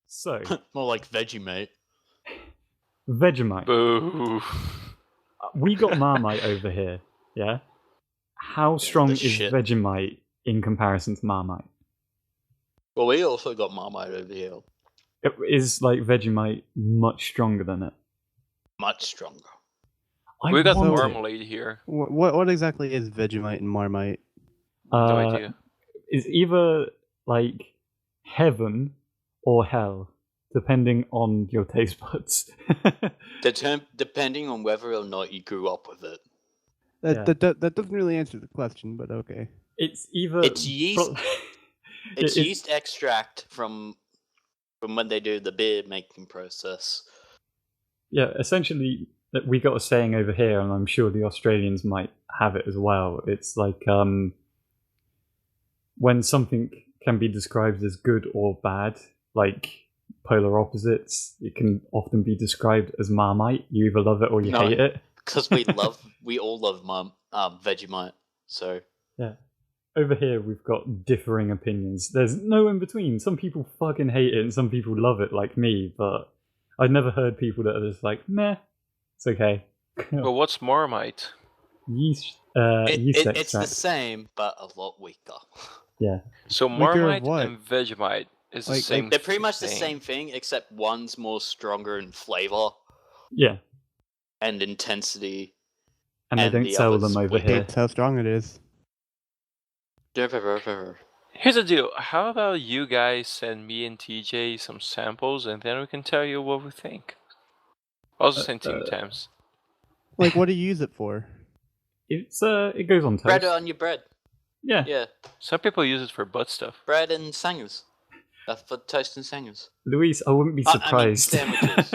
So, More like Vegemite. Vegemite. Boo. We got Marmite over here, yeah? How strong is shit. Vegemite in comparison to Marmite? Well, we also got Marmite over here. Is like Vegemite much stronger than it? Much stronger. We got wonder- marmalade here. What exactly is Vegemite and Marmite? No idea. It's either like heaven or hell, depending on your taste buds. Depending on whether or not you grew up with it. That doesn't really answer the question, but okay. It's either It's yeast. It's yeast extract from when they do the beer making process. Yeah, essentially, we got a saying over here, and I'm sure the Australians might have it as well. It's like when something can be described as good or bad, like polar opposites, it can often be described as Marmite. You either love it or you hate it. Because we all love Vegemite. So yeah. Over here, we've got differing opinions. There's no in between. Some people fucking hate it, and some people love it, like me. But I've never heard people that are just like, meh, it's okay. But what's Marmite? Yeast it's extract. the same, but a lot weaker. Yeah. So Weaker of Marmite what? and Vegemite is the Like- same. They're pretty much the thing. same thing, except one's more stronger in flavor Yeah. and intensity. And they And don't the sell others them over weaker. here. That's how strong it is. Here's the deal. How about you guys send me and TJ some samples, and then we can tell you what we think. Also send Team Tams. Like, what do you use it for? It goes on toast. Bread on your bread. Yeah. Yeah, Some people use it for butt stuff. bread and sangers. That's for toast and sangers. Luis, I wouldn't be I mean, surprised. sandwiches.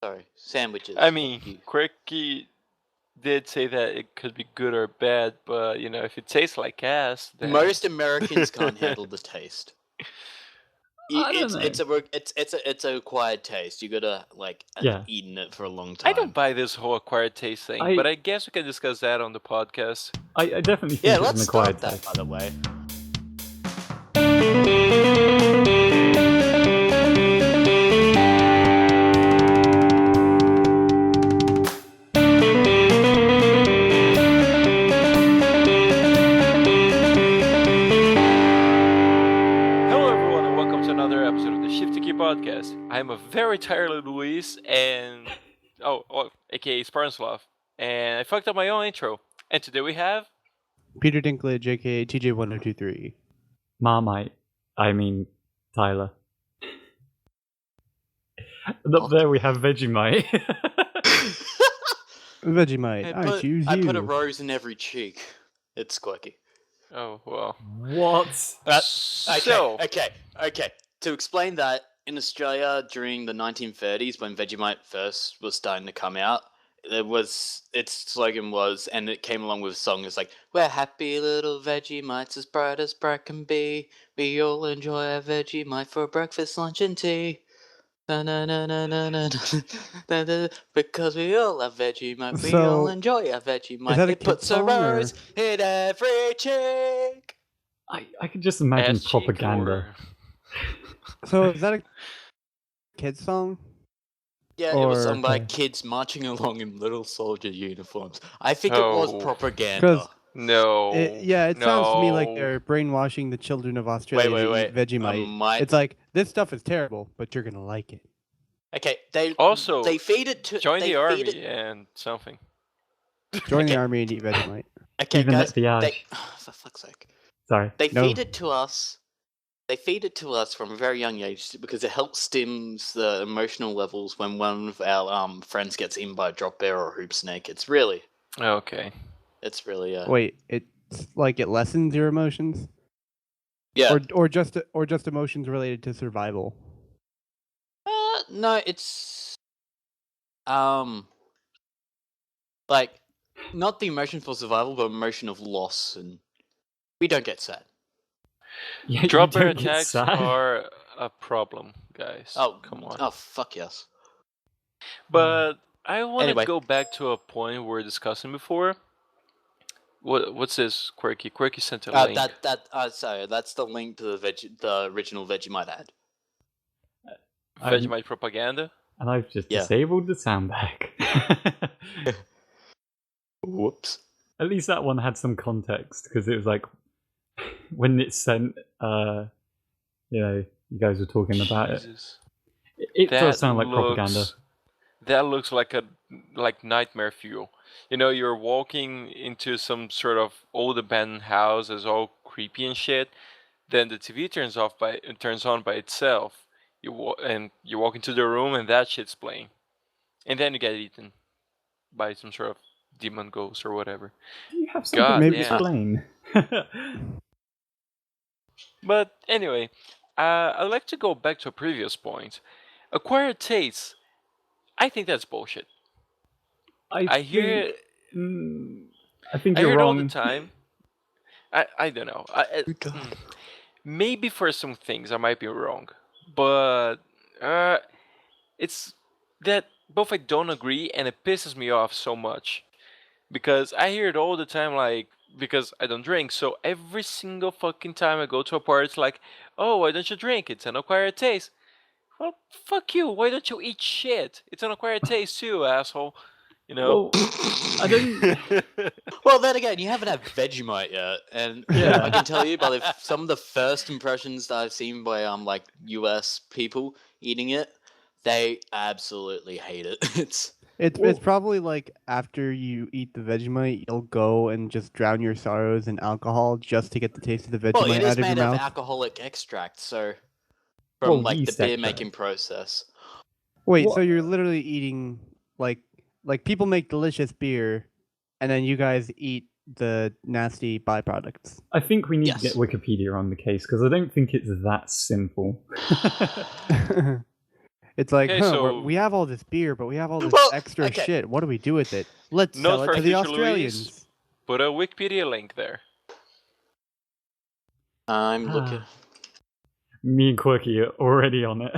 Sorry, sandwiches. I mean, Quirky did say that it could be good or bad, but if it tastes like ass, then Most Americans can't handle the taste. I don't know. It's a acquired taste. You gotta Yeah. eaten it for a long time. I don't buy this whole acquired taste thing, but I guess we can discuss that on the podcast. I definitely think Yeah, it's let's an acquired start that. taste. By the way. Hello, everyone, and welcome to another episode of the Shifty podcast. I am a very tired Luis, and aka SpartanSloth, and I fucked up my own intro. And today we have Peter Dinklage, aka TJ1023. Marmite. I mean, Tyler. Up there we have Vegemite. Vegemite, I choose you. I put a rose in every cheek. It's Quirky. oh well. What? Okay. To explain that, in Australia during the 1930s, when Vegemite first was starting to come out, its slogan was, and it came along with a song. It's like, "We're happy little Vegemites, as bright can be. We all enjoy our Vegemite for breakfast, lunch, and tea. Na na na na na na na na. Because we all love Vegemite, we all enjoy our Vegemite. that a It puts kid's a song, or- rose in every cheek." I could just imagine Ass cheek propaganda. or- So is that a kid's song? Yeah, it was Or- sung by okay. kids marching along in little soldier uniforms. I think it was Oh. propaganda. 'Cause- No. It sounds to me like no. they're brainwashing the children of Australia Wait. to eat Vegemite. Might... It's like, this stuff is terrible, but you're gonna like it. Okay, Also, they feed it to Join they the feed army it- and something. Join the Okay. army and eat Vegemite. Okay, Even guys, at the Ash. for fuck's sake. Sorry. They No. feed it to us. They feed it to us from a very young age because it helps stims the emotional levels when one of our friends gets eaten by a drop bear or a hoop snake. It's really Okay. Wait, it's like it lessens your emotions, yeah. or just emotions related to survival. No, it's like not the emotion for survival, but emotion of loss, and we don't get sad. Yeah, you Drop bear don't get attacks sad. are a problem, guys. Oh, come on. Oh, fuck yes. But I want Anyway. to go back to a point we were discussing before. What's this, Quirky? Quirky sent a link. Sorry, that's the link to the original Vegemite ad. Vegemite propaganda. And I've just disabled the sound back. Whoops. At least that one had some context, because it was like, when it's sent, you guys were talking about it. It does sound like propaganda. That looks like nightmare fuel. You're walking into some sort of old abandoned house, it's all creepy and shit. Then the TV turns on by itself. You walk into the room and that shit's playing, and then you get eaten by some sort of demon ghost or whatever. You have something to explain. But anyway, I'd like to go back to a previous point. Acquired tastes. I think that's bullshit. I hear you're wrong. All the time. I don't know. Maybe for some things I might be wrong, but it's that both I don't agree and it pisses me off so much, because I hear it all the time, like, because I don't drink, so every single fucking time I go to a party, it's like, oh, why don't you drink? It's an acquired taste. Well, fuck you. Why don't you eat shit? It's an acquired taste too, asshole. Well, I don't. Well, then again, you haven't had Vegemite yet, and I can tell you by some of the first impressions that I've seen by US people eating it, they absolutely hate it. It's probably like after you eat the Vegemite, you'll go and just drown your sorrows in alcohol just to get the taste of the Vegemite out of your mouth. Well, it is made of alcoholic extract, so from the beer making process. Wait, so you're literally eating like people make delicious beer, and then you guys eat the nasty byproducts. I think we need to get Wikipedia on the case, because I don't think it's that simple. It's like, we have all this beer, but we have all this extra shit. What do we do with it? Let's sell it to the Australians. Louise, put a Wikipedia link there. I'm looking. Me and Quirky are already on it.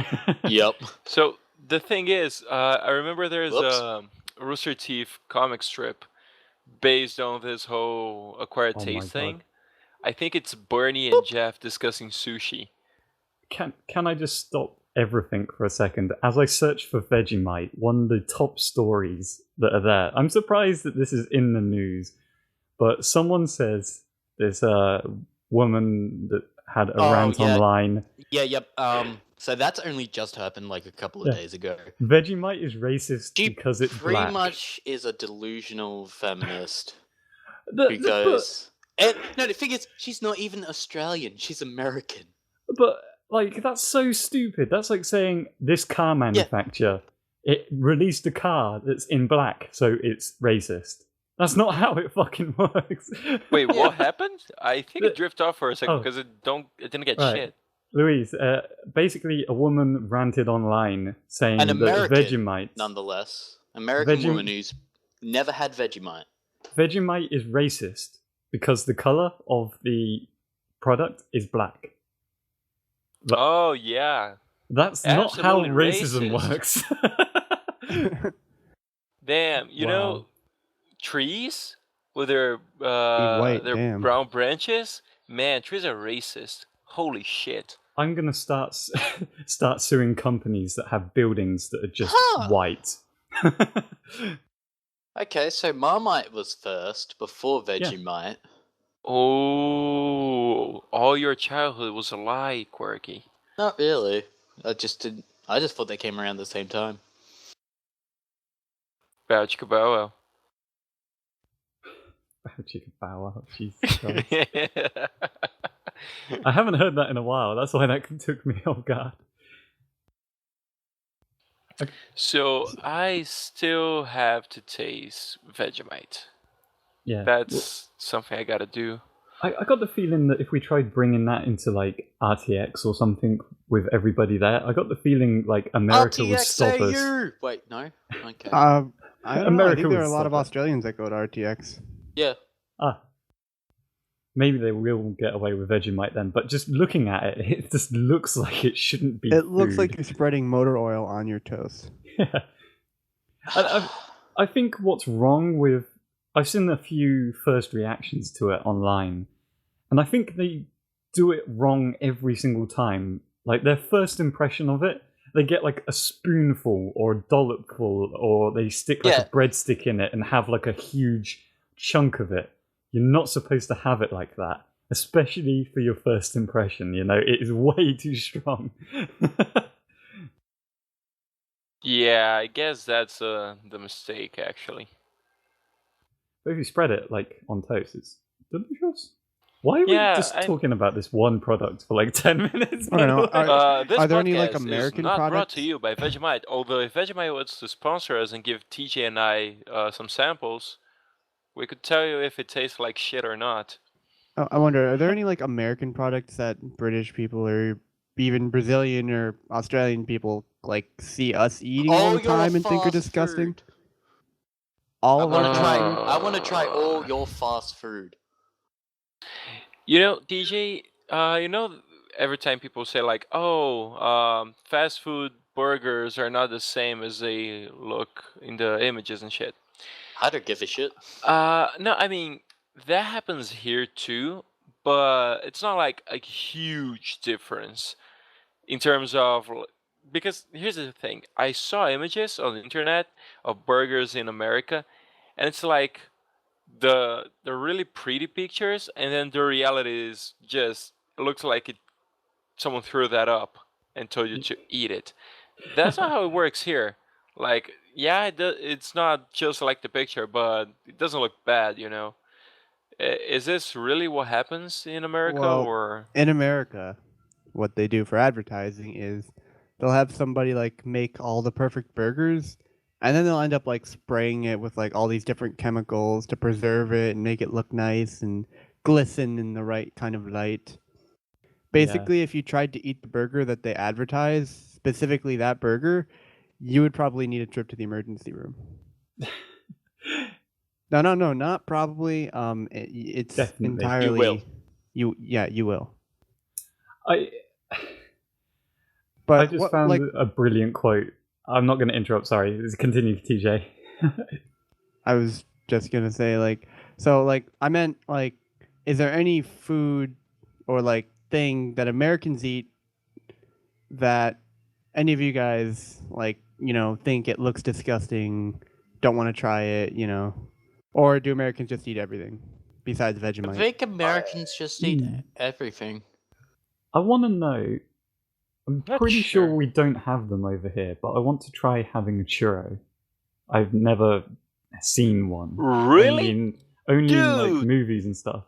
Yep. So the thing is, I remember there's a Rooster Teeth comic strip based on this whole acquired taste thing. I think it's Bernie and Jeff discussing sushi. Can I just stop everything for a second? As I search for Vegemite, one of the top stories that are there, I'm surprised that this is in the news, but someone says there's a woman that had a rant online. So that's only just happened like a couple of days ago. Vegemite is racist because it's pretty black. much is a delusional feminist. The thing is, she's not even Australian. She's American. But that's so stupid. That's like saying this car manufacturer it released a car that's in black, so it's racist. That's not how it fucking works. Wait, what happened? I think it drifted off for a second because it didn't get shit. Louise, basically a woman ranted online saying that Vegemite... nonetheless. American woman who's never had Vegemite. Vegemite is racist because the colour of the product is black. Oh, yeah. That's not how racism works. Damn, you know, trees with their brown branches? Man, trees are racist. Holy shit. I'm gonna start suing companies that have buildings that are just white. Okay, so Marmite was first before Vegemite. Oh, all your childhood was a lie, Quirky. Not really. I just thought they came around the same time. Bow chicka bow wow. Bow chicka bow wow. Jesus Christ. I haven't heard that in a while. That's why that took me off guard. Okay. So I still have to taste Vegemite. Yeah, that's something I gotta do. I got the feeling that if we tried bringing that into like RTX or something with everybody there, I got the feeling like America would stop us. Wait, no. Okay. I don't know. I think there are a lot of Australians that go to RTX. Yeah. Maybe they will get away with Vegemite then, but just looking at it, it just looks like it shouldn't be. It looks like you're spreading motor oil on your toast. Yeah. I think what's wrong with... I've seen a few first reactions to it online, and I think they do it wrong every single time. Like, their first impression of it, they get like a spoonful or a dollopful, or they stick like a breadstick in it and have like a huge chunk of it. You're not supposed to have it like that, especially for your first impression. It is way too strong. Yeah, I guess that's the mistake, actually. But if you spread it like on toast, it's delicious. Why are we just talking about this one product for like 10 minutes? I don't know. This Are there any podcast like American is not products? brought to you by Vegemite. Although if Vegemite was to sponsor us and give TJ and I some samples, we could tell you if it tastes like shit or not. I wonder, are there any like American products that British people or even Brazilian or Australian people like see us eating all the time and think are disgusting? Food. All I of our I want to try all your fast food. DJ, every time people say like, "Oh, fast food burgers are not the same as they look in the images and shit." I don't give a shit. No, I mean that happens here too, but it's not like a huge difference in terms of because here's the thing: I saw images on the internet of burgers in America, and it's like the really pretty pictures, and then the reality is just it looks like someone threw that up and told you to eat it. That's not how it works here. Like, yeah, it's not just like the picture, but it doesn't look bad, Is this really what happens in America, or in America, what they do for advertising is they'll have somebody like make all the perfect burgers, and then they'll end up like spraying it with like all these different chemicals to preserve it and make it look nice and glisten in the right kind of light. Basically, if you tried to eat the burger that they advertise, specifically that burger, you would probably need a trip to the emergency room. No, not probably. It's Definitely. entirely. You will. You will. I just found a brilliant quote. I'm not going to interrupt. Sorry, continue, TJ. I was just gonna say I meant is there any food or thing that Americans eat that any of you guys think it looks disgusting, don't want to try it, or do Americans just eat everything besides Vegemite? I think Americans just eat everything. I want to know. I'm pretty sure we don't have them over here, but I want to try having a churro. I've never seen one. Really? Only in movies and stuff.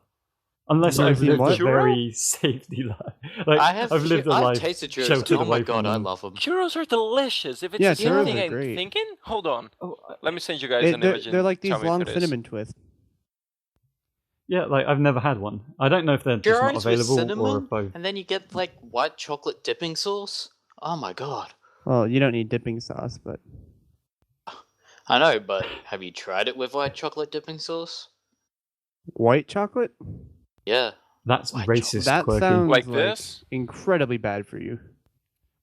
Unless I've lived a very safety life. I've lived a life tasted churros. sheltered Oh my away god, from I them. love them. Churros are delicious. If it's Yeah, the churros thing are I'm great. thinking, hold on. Let me send you guys an image. They're like these tell me if long it is. cinnamon twists. Yeah, I've never had one. I don't know if they're just not Churros with available cinnamon, or if I've... and then you get white chocolate dipping sauce. Oh my god. Well, you don't need dipping sauce, but I know, but have you tried it with white chocolate dipping sauce? white chocolate? Yeah. That's White racist, That Quirky. sounds Like this? incredibly bad for you.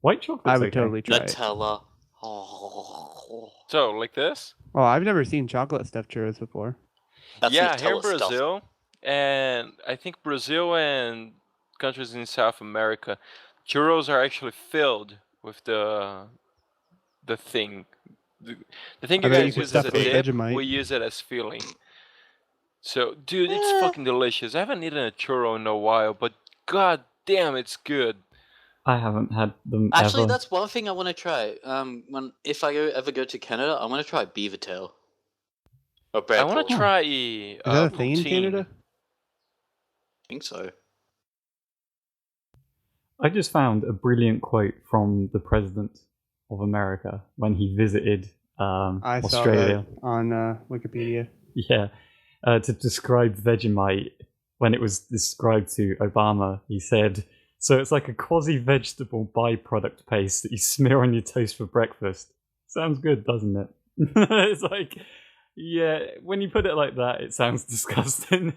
White chocolate. I would totally try it. Nutella. Oh. So, like this? Oh, I've never seen chocolate stuffed churros before. That's Yeah, here in Nutella stuff. Brazil, and I think Brazil and countries in South America, churros are actually filled with the thing. The thing you I bet guys you could use as a stuff it with dip, Vegemite. we use it as filling. So, dude, it's fucking delicious. I haven't eaten a churro in a while, but god damn, it's good. I haven't had them Actually, ever. that's one thing I want to try. If I ever go to Canada, I want to try beaver tail. Or bear I want to claw. try Is that a thing in poutine. Canada? I think so. I just found a brilliant quote from the President of America when he visited I saw Australia. that on Wikipedia. Yeah, to describe Vegemite, when it was described to Obama, he said, "So it's like a quasi-vegetable byproduct paste that you smear on your toast for breakfast." Sounds good, doesn't it? It's like, yeah, when you put it like that, it sounds disgusting.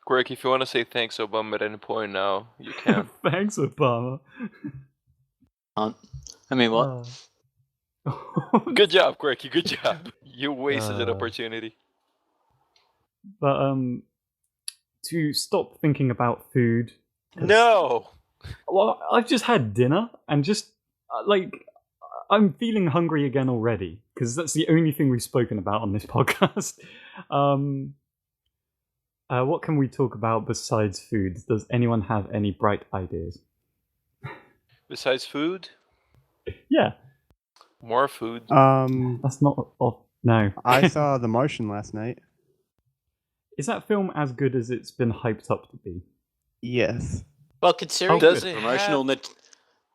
Quirk, if you want to say thanks, Obama, at any point now, you can. Thanks, Obama. I mean, what? Good job, Quirky. Good job. You wasted an opportunity. But to stop thinking about food. No. Well, I've just had dinner and just I'm feeling hungry again already because that's the only thing we've spoken about on this podcast. What can we talk about besides food? Does anyone have any bright ideas? Besides food, Yeah, more food. that's not. Oh, no. I saw The Martian last night. Is that film as good as it's been hyped up to be? Yes. Well, considering Does the it promotional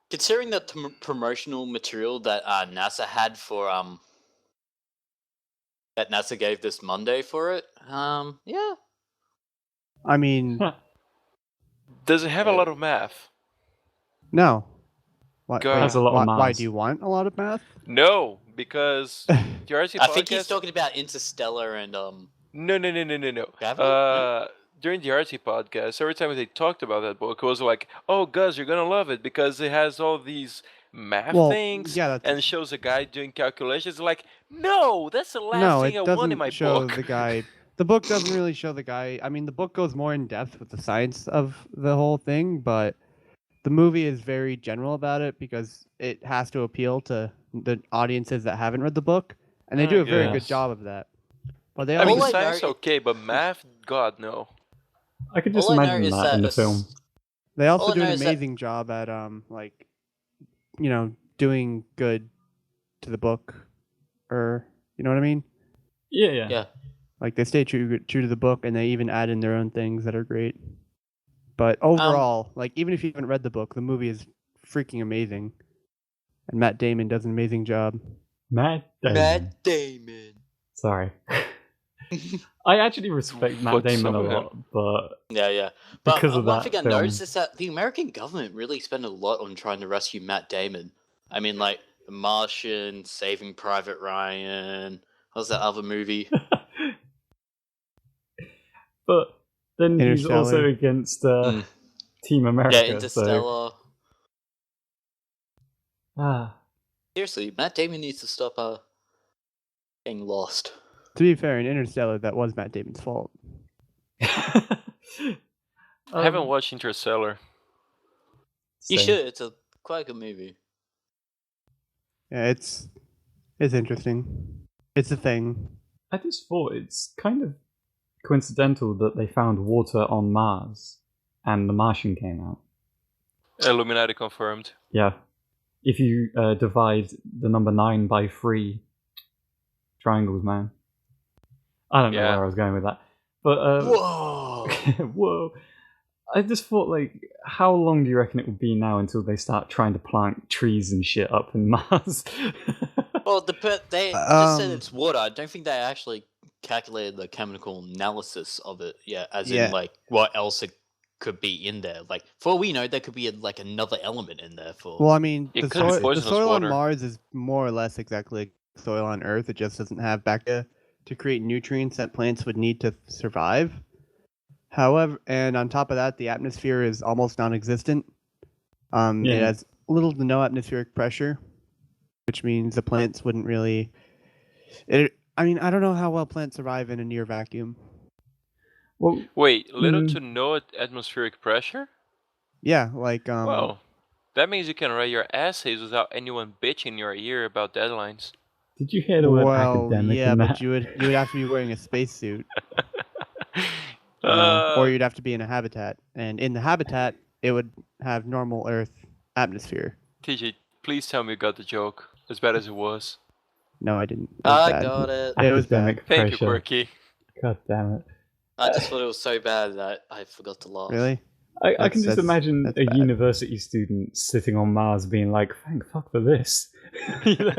considering the promotional material that NASA had for that NASA gave this Monday for it, yeah. I mean, Does it have a lot of math? no. Why, God. It has a lot of why Mars. do you want a lot of math? No, because Jurassic I think he's podcast. talking about Interstellar and No. Gravity? During the RT podcast, every time they talked about that book, it was like, "Oh, Gus, you're gonna love it because it has all these math things yeah, that's, and shows a guy doing calculations." Like, no, that's the last no, thing it I want in doesn't my show book. the guy. The book doesn't really show the guy. I mean, the book goes more in depth with the science of the whole thing, but the movie is very general about it because it has to appeal to the audiences that haven't read the book, and they do a very good Yes. job of that. But they I mean, All also, I science know- okay, but math, God no. I could just All I know imagine is that in the that film. they also all I do an know is that- amazing job at doing good to the book, or you know what I mean? Yeah. Yeah. Like they stay true to the book, and they even add in their own things that are great. But overall, like even if you haven't read the book, the movie is freaking amazing, and Matt Damon does an amazing job. Matt Damon. Matt Damon. Sorry. I actually respect Matt What's Damon a up with lot, but Yeah. But Because of one that thing I film. noticed is that the American government really spent a lot on trying to rescue Matt Damon. I mean, like The Martian, Saving Private Ryan. What was that other movie? but then he's also Interstellar. against Mm. Team America. Yeah, Interstellar. So, Seriously, Matt Damon needs to stop getting lost. To be fair, in Interstellar, that was Matt Damon's fault. I haven't watched Interstellar. You same. should. It's a quite a good movie. Yeah, it's interesting. It's a thing. I just thought it's kind of coincidental that they found water on Mars and The Martian came out. Illuminati confirmed. Yeah. If you divide the number 9 by 3 triangles, man. I don't know Yeah. where I was going with that. But Whoa! whoa. I just thought, like, how long do you reckon it would be now until they start trying to plant trees and shit up in Mars? Well, they just said Um, it's water. I don't think they actually calculated the chemical analysis of it yet, as Yeah. in like what else it could be in there. Like for all we know, there could be like another element in there for. Well, I mean, It the could be soil, the poisonous soil on water. Mars is more or less exactly like soil on Earth. It just doesn't have bacteria to create nutrients that plants would need to survive. However, and on top of that, the atmosphere is almost non-existent. Yeah. It has little to no atmospheric pressure, which means the plants wouldn't really. I mean, I don't know how well plants survive in a near vacuum. Well, Wait, little Mm. to no atmospheric pressure? Yeah, like Wow. That means you can write your essays without anyone bitching in your ear about deadlines. did you hear the word well, academic yeah, in but that? you would have to be wearing a spacesuit. Or you'd have to be in a habitat, and in the habitat, it would have normal Earth atmosphere. TJ, please tell me you got the joke, as bad as it was. No, I didn't. It was I bad. got it. It was Academic Thank you, pressure. Quirky. God damn it. I just thought it was so bad that I forgot to laugh. Really? I can just That's- imagine that's a bad. university student sitting on Mars being like, thank fuck for this. You know?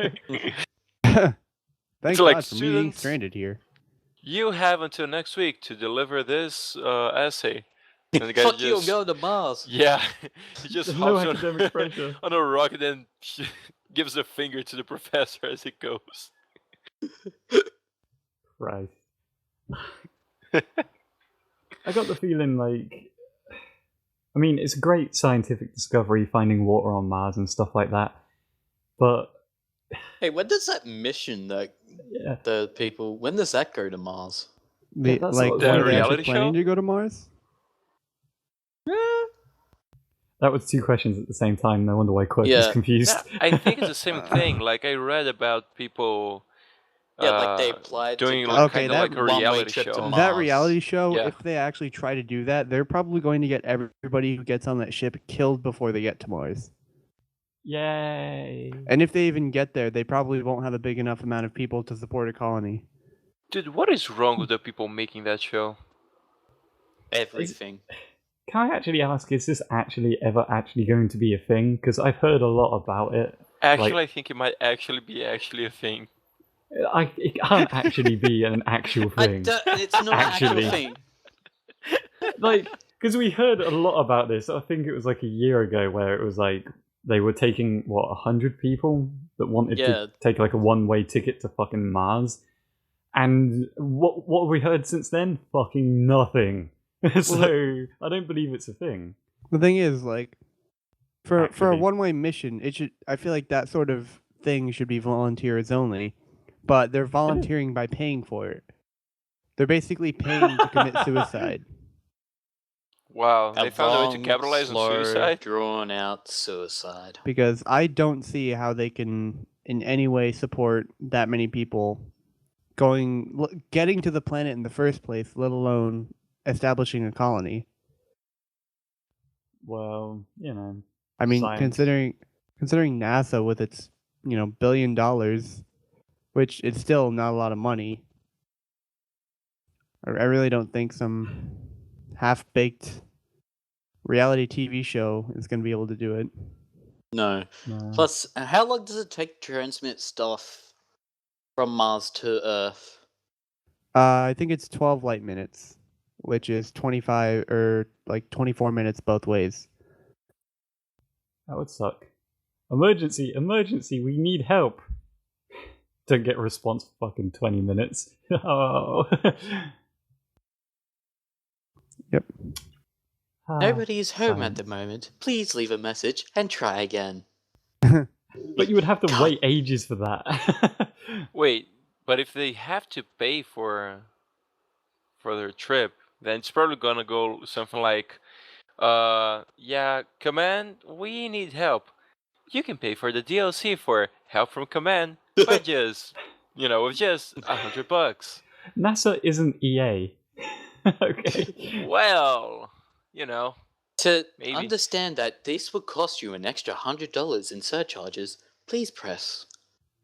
Thank It's God like, for me being students- stranded here. You have until next week to deliver this essay. And the guy Fuck you, I'm just, going to Mars. yeah, he just There's no hops academic pressure. on a rocket and gives a finger to the professor as it goes. Right. I got the feeling like, I mean, it's a great scientific discovery finding water on Mars and stuff like that. But Hey, when does that mission that yeah, the people when does that go to Mars? Yeah, that's Like, what- The are they reality actually planning show? to go to Mars? That was two questions at the same time. No wonder why Quirk was Yeah. confused. Yeah, I think it's the same thing. Like I read about people like they applied doing to like, Okay, kind of that like a one-way reality trip to show. Mars. That reality show, Yeah. if they actually try to do that, they're probably going to get everybody who gets on that ship killed before they get to Mars. Yay! And if they even get there, they probably won't have a big enough amount of people to support a colony. Dude, what is wrong with the people making that show? Everything. Can I actually ask, is this actually ever actually going to be a thing? Because I've heard a lot about it. Actually, I think it might actually be a thing. It can't actually be an actual thing. It's not Actually. an actual thing. Like, because we heard a lot about this. I think it was like a year ago where it was like they were taking 100 people that wanted to take like a one-way ticket to fucking Mars, and what have we heard since then? Fucking nothing. So I don't believe it's a thing. The thing is, like, for a Actually. one-way mission, I feel like that sort of thing should be volunteers only, but they're volunteering by paying for it. They're basically paying to commit suicide. Wow, they found a way to long, capitalize on slow, suicide? drawn out suicide. Because I don't see how they can in any way support that many people getting to the planet in the first place, let alone establishing a colony. Well, you know. I mean, Science. considering NASA with its, $1 billion, which is still not a lot of money. I really don't think some half-baked reality TV show is going to be able to do it. No. No. Plus, how long does it take to transmit stuff from Mars to Earth? I think it's 12 light minutes, which is 25 or like 24 minutes both ways. That would suck. Emergency, we need help. Don't get a response for fucking 20 minutes. Oh. Yep. Nobody is home science. at the moment. Please leave a message and try again. But you would have to God. wait ages for that. Wait, but if they have to pay for their trip, then it's probably gonna go something like, yeah, Command, we need help. You can pay for the DLC for help from Command by just, with just $100. NASA isn't EA. Okay. Well, To Maybe. understand that this would cost you an extra $100 in surcharges, please press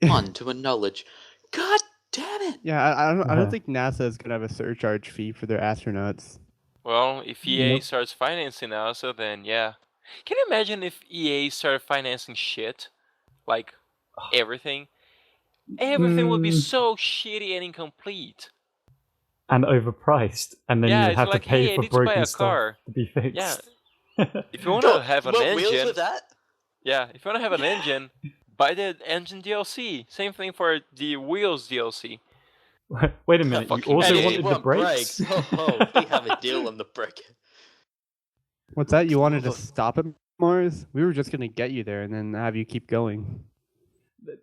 1 to acknowledge. God damn it! Yeah, I don't Uh-huh. think NASA is going to have a surcharge fee for their astronauts. Well, if EA Nope. starts financing NASA, then yeah. Can you imagine if EA started financing shit? Like, everything? Everything would be so shitty and incomplete. And overpriced. And then Yeah, you it's have like, to pay hey, I for need to buy broken a stuff car. to be fixed. Yeah. If you want to have an Wheels engine, with that? yeah, if you want to have an engine, buy the engine DLC. Same thing for the wheels DLC. Wait a minute, you Fucking also idiot. wanted the want brakes? We have a deal on the brake. What's that? You wanted to stop at Mars? We were just going to get you there and then have you keep going.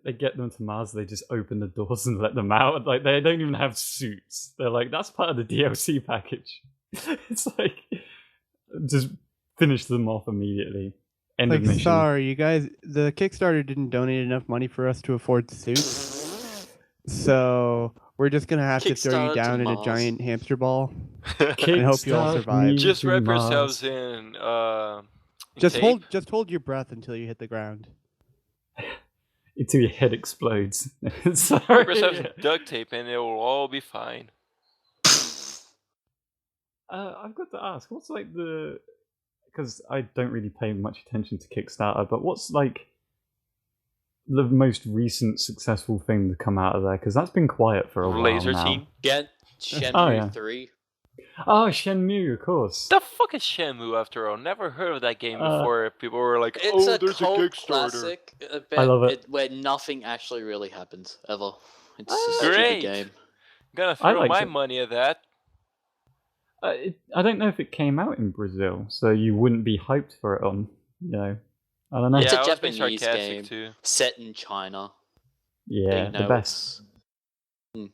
They get them to Mars, they just open the doors and let them out. Like, they don't even have suits. They're like, that's part of the DLC package. It's like, just finish them off immediately. End of mission. Sorry, you guys, the Kickstarter didn't donate enough money for us to afford suits. So we're just going to have to throw Kickstarter you to down in a Mars. giant hamster ball. I hope you all Kickstart survive. me Just to wrap Mars. yourselves in Just tape. hold your breath until you hit the ground. Until your head explodes. Wrap Sorry. yourselves in duct tape and it will all be fine. I've got to ask, what's like the... Because I don't really pay much attention to Kickstarter, but what's like the most recent successful thing to come out of there? Because that's been quiet for a while Laser now. Team. Get Shenmue Oh, yeah. 3. Oh, Shenmue, of course. The fuck is Shenmue after all? Never heard of that game before. People were like, It's "Oh, a there's a cult Kickstarter." classic I love it. where nothing actually really happens, ever. It's Ah, a stupid great. game. Gonna I throw liked my it. money at that. I don't know if it came out in Brazil, so you wouldn't be hyped for it on, I don't know. It's Yeah, a I was being Japanese sarcastic game. too. Set in China. Yeah, You the know, best. it's-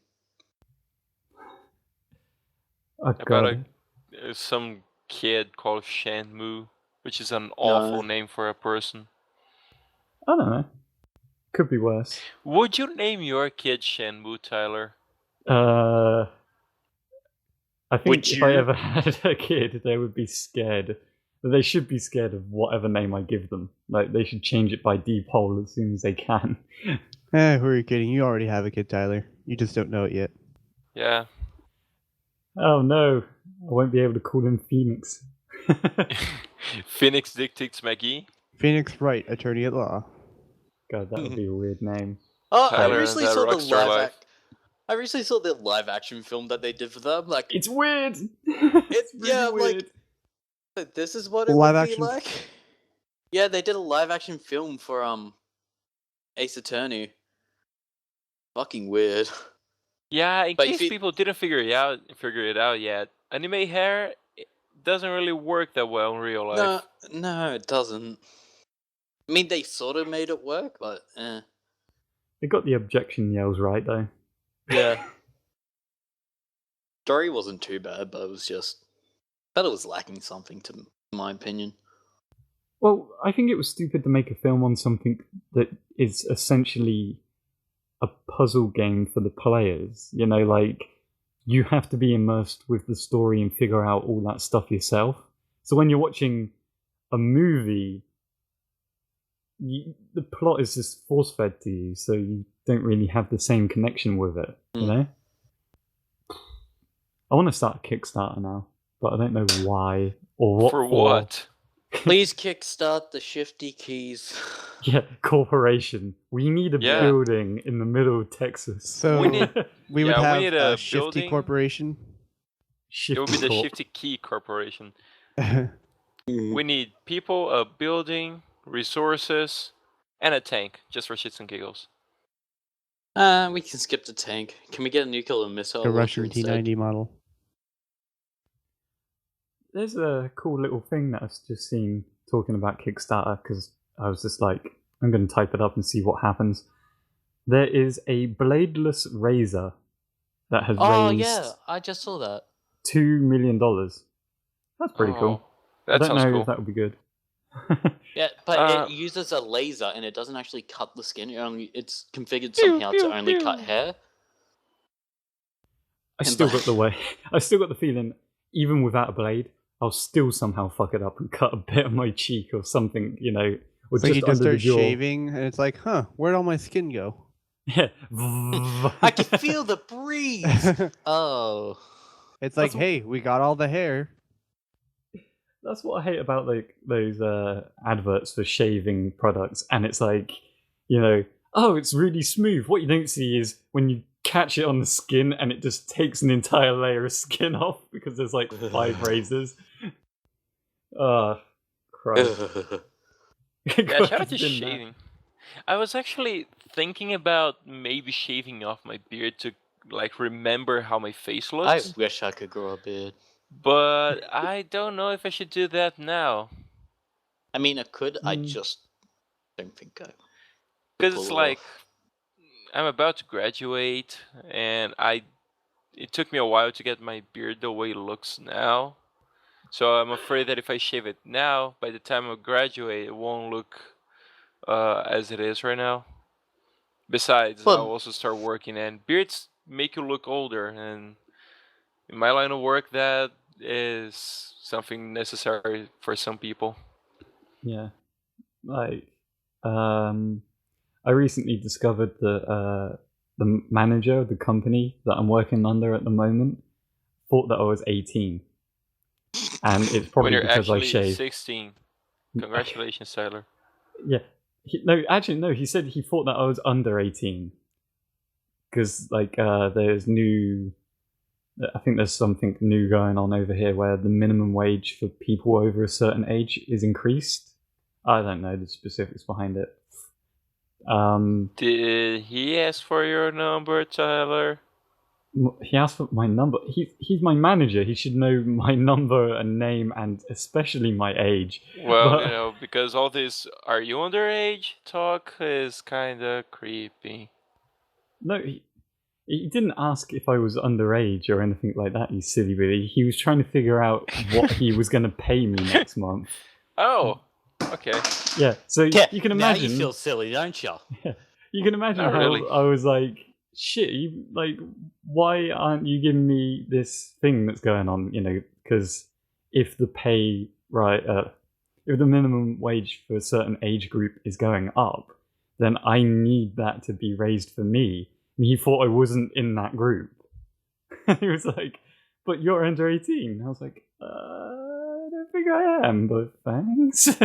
Oh, About God. some kid called Shenmue. which is an awful name for a person. I don't know. Could be worse. Would you name your kid Shenmue, Tyler? I think if I ever had a kid, they would be scared. They should be scared of whatever name I give them. Like, they should change it by default as soon as they can. Who are you kidding? You already have a kid, Tyler. You just don't know it yet. Yeah. Oh no, I won't be able to call him Phoenix. Phoenix dictates McGee. Phoenix Wright, attorney at law. God, that would be a weird name. Oh, Tyler I recently and saw that Rockstar life. I recently saw the live action film that they did for them. Like, It's weird. it's really yeah, weird. like this is what it Live would be action- like. Yeah, they did a live action film for Ace Attorney. Fucking weird. Yeah, in But case if you- people didn't figure it out yet, anime hair doesn't really work that well in real life. No, it doesn't. I mean, they sort of made it work, but They got the objection yells right though. yeah. Story wasn't too bad, but it was just, but it was lacking something, in my opinion. Well, I think it was stupid to make a film on something that is essentially a puzzle game for the players. You know, like, you have to be immersed with the story and figure out all that stuff yourself. So when you're watching a movie, the plot is just force-fed to you, so you don't really have the same connection with it, you know? I want to start a Kickstarter now, but I don't know why or what For what? Please kickstart the Shifty Keys. Yeah, corporation. We need a Yeah. building in the middle of Texas. So We need- we would yeah, we have need a a Shifty building. Corporation. It would be the Corp. Shifty Key Corporation. So We need people, a building, resources, and a tank, just for shits and giggles. We can skip the tank. Can we get a nuclear missile a launcher Russian instead? T-90 model. There's a cool little thing that I've just seen talking about Kickstarter, because I was just like, I'm going to type it up and see what happens. There is a bladeless razor that has Oh raised yeah, I just saw that. $2 million. That's pretty cool. I That don't sounds know cool. if that would be good. Yeah, but Uh, it uses a laser and it doesn't actually cut the skin. It's configured Pew, somehow pew, to only pew. cut hair. I still got the feeling, even without a blade, I'll still somehow fuck it up and cut a bit of my cheek or something, you know, or It's like just you just under the start jaw. shaving, and it's like, where'd all my skin go? Yeah. I can feel the breeze. Oh, It's like, That's wh- hey, we got all the hair. That's what I hate about like those adverts for shaving products, and it's like, you know, oh, it's really smooth. What you don't see is when you catch it on the skin, and it just takes an entire layer of skin off because there's like 5 razors. Oh, Christ! Yeah, Glad shout out to you did that. shaving. I was actually thinking about maybe shaving off my beard to like remember how my face I looks, wish I could grow a beard. but I don't know if I should do that now. I mean, I could. I Mm. just don't think I. Because pull it's it like off. I'm about to graduate, and it took me a while to get my beard the way it looks now. So I'm afraid that if I shave it now, by the time I graduate, it won't look as it is right now. Besides, Well- I'll also start working, and beards make you look older, and in my line of work, that is something necessary for some people. Yeah, like I recently discovered that the manager of the company that I'm working under at the moment thought that I was 18, and it's When probably you're because I actually shaved. 16. Congratulations, Tyler. Yeah, he said he thought that I was under 18 because like there's new. I think there's something new going on over here where the minimum wage for people over a certain age is increased. I don't know the specifics behind it. Did he ask for your number, Tyler? He asked for my number. He's my manager. He should know my number and name, and especially my age. Well, But- because all this "are you underage" talk is kind of creepy. No, he didn't ask if I was underage or anything like that. You silly Billy. He was trying to figure out what he was going to pay me next month. Oh, okay. Yeah, so Yeah, you can now imagine. you feel silly, don't you? You can imagine Not how really. I was like, shit, why aren't you giving me this thing that's going on? Because if the pay, if the minimum wage for a certain age group is going up, then I need that to be raised for me. And he thought I wasn't in that group. And he was like, but you're under 18. I was like, I don't think I am, but thanks.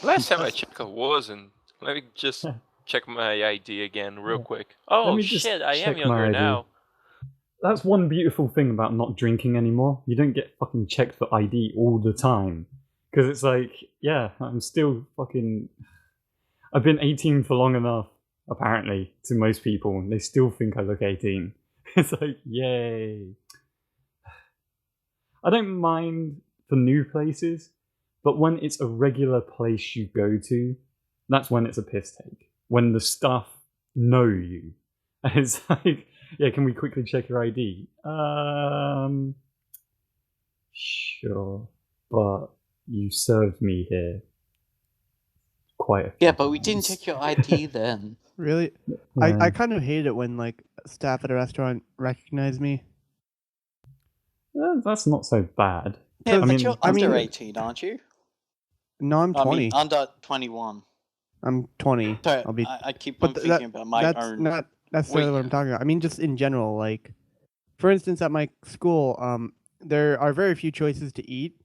Last time I checked, I wasn't. Let me just check my ID again, real quick. Oh me just shit, I am check my younger ID. now. That's one beautiful thing about not drinking anymore. You don't get fucking checked for ID all the time. Because it's like, yeah, I'm still fucking... I've been 18 for long enough, apparently, to most people, and they still think I look 18. It's like, yay. I don't mind for new places, but when it's a regular place you go to, that's when it's a piss take. When the staff know you. And it's like, yeah, can we quickly check your ID? Sure, but you served me here quite a few Yeah, but we didn't times. check your ID then. Really? Yeah. I kind of hate it when like staff at a restaurant recognize me. That's not so bad. Yeah, I but mean- you're I under mean- 18, aren't you? No, I'm 20. under 21. I'm 20. Sorry, I'll be. I keep But on th- thinking about my That's own. not necessarily Wait. what I'm talking about. I mean, just in general, like, for instance, at my school, there are very few choices to eat,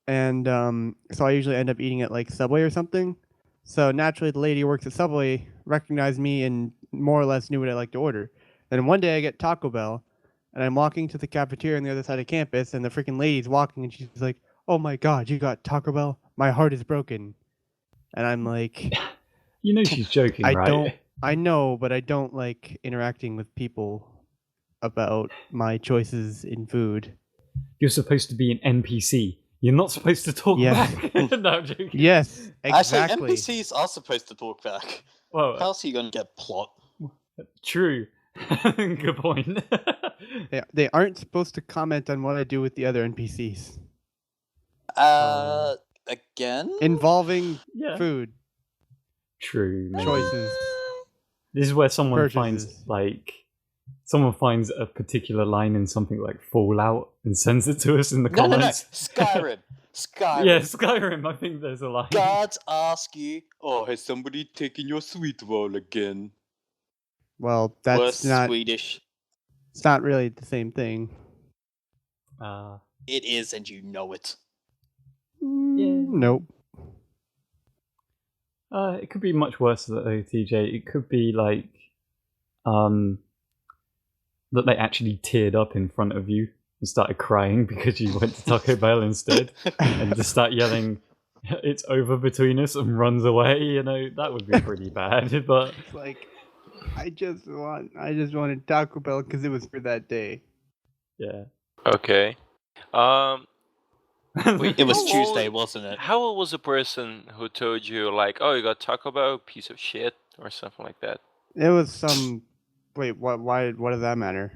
and so I usually end up eating at like Subway or something. So naturally, the lady who works at Subway recognized me and more or less knew what I like to order. Then one day I get Taco Bell, and I'm walking to the cafeteria on the other side of campus, and the freaking lady's walking, and she's like, "Oh my God, you got Taco Bell? My heart is broken." And I'm like, You know she's joking, right? I know, but I don't like interacting with people about my choices in food. You're supposed to be an NPC. You're not supposed to talk Yeah. back. No, I'm joking. Yes, exactly. Actually, NPCs are supposed to talk back. How Well, else are you going to get plot? true. Good point. They aren't supposed to comment on what I do with the other NPCs Again? involving Yeah. food True. Maybe. choices. This is where someone finds Purchases. someone finds a particular line in something like Fallout and sends it to us in the No, comments. Skyrim. Skyrim. Yeah, Skyrim. I think there's a line. Guards ask you, "Oh, has somebody taken your sweet roll again?" Well, that's Worse not. Swedish. It's not really the same thing. It is, and you know it. Nope. It could be much worse though, TJ. It could be like, that they actually teared up in front of you and started crying because you went to Taco Bell instead, and just start yelling, "It's over between us," and runs away. You know, that would be pretty bad. But It's like, I just wanted Taco Bell because it was for that day. yeah. Okay. Wait, It was how old- Tuesday, wasn't it? How old was the person who told you, like, "Oh, you got Taco Bell, piece of shit," or something like that? It was some. Wait, what? Why? What does that matter?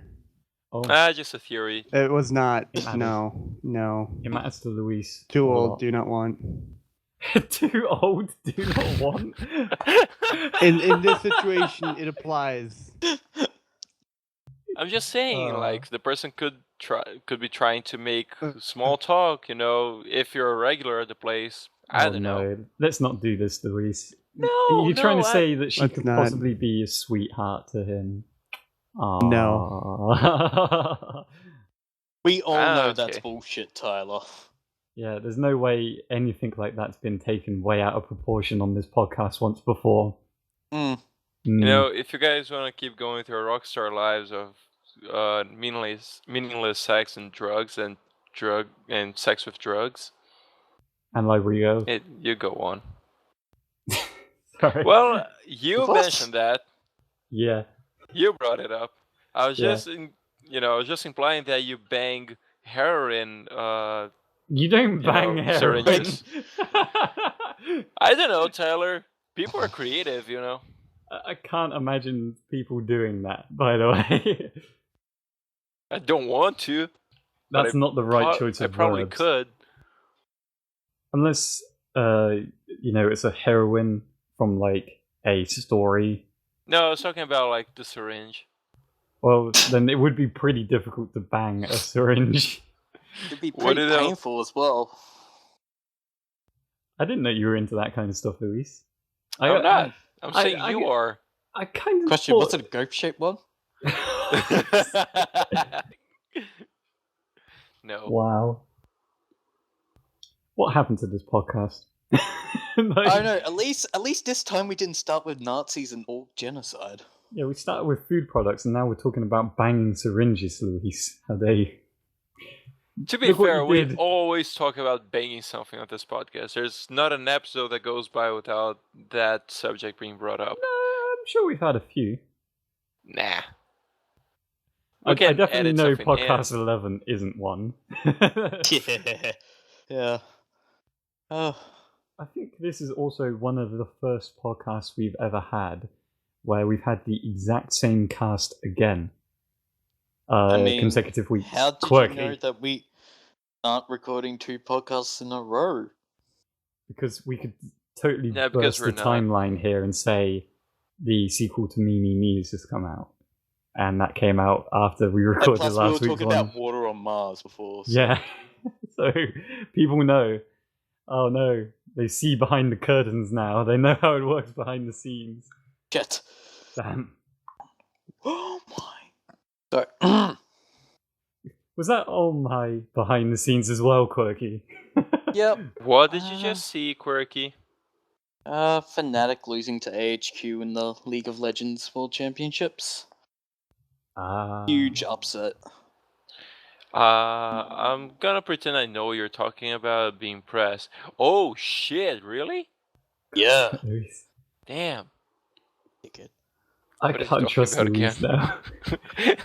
Oh, Just a theory. It was not. It matters. No. it matters to Luis. Too a old. lot. Do not want. Too old. Do not want. In this situation, it applies. I'm just saying, Uh. like, the person could be trying to make small talk. You know, if you're a regular at the place. I Oh, don't know. no. Let's not do this, Luis. No, You're trying to no, say that she Let's could not. possibly be a sweetheart to him. No. We all know okay. that's bullshit, Tyler. Yeah, there's no way anything like that's been taken way out of proportion on this podcast once before. Mm. You know, if you guys want to keep going through rockstar lives of meaningless sex and drugs and sex with drugs, And like Rio. you go on. Sorry. Well, you What? mentioned that. Yeah. You brought it up. I was Yeah. just, I was just implying that you bang heroin. You don't You bang know, heroin. syringes. I don't know, Tyler. People are creative, you know. I can't imagine people doing that, by the way. I don't want to. but That's not the right I choice of probably words. could. Unless, it's a heroine from, like, a story. No, I was talking about like the syringe. Well, then it would be pretty difficult to bang a syringe. It'd be What pretty did I- painful as well. I didn't know you were into that kind of stuff, Luis. I'm not. I'm I- saying you are. I kind of Question, thought... was it a grape-shaped one? No. Wow. What happened to this podcast? I know, at least this time we didn't start with Nazis and all genocide. Yeah, we started with food products, and now we're talking about banging syringes, Luis. How they... To be Look what fair, you we did. always talk about banging something on this podcast. There's not an episode that goes by without that subject being brought up. I'm sure we've had a few. Nah. I We can definitely edit know something in. podcast 11 isn't one. Yeah. Yeah. Oh. I think this is also one of the first podcasts we've ever had where we've had the exact same cast again. Consecutive weeks. How did Quirky. you know that we aren't recording 2 podcasts in a row? Because we could totally Yeah, because burst we're the not. timeline here and say the sequel to Me Me Me has just come out. And that came out after we And recorded plus, we last were week's talking one. about water on Mars before. So. Yeah. So people know. Oh no. They see behind the curtains now. They know how it works behind the scenes. Shit. Damn. Oh my. Sorry. Was that oh my behind the scenes as well, Quirky? Yep. What did you just see, Quirky? Fnatic losing to AHQ in the League of Legends World Championships. Huge upset. I'm gonna pretend I know what you're talking about being pressed. Oh shit, really? Yeah. Damn. Good. I What is he can't talking trust about Luis again? now.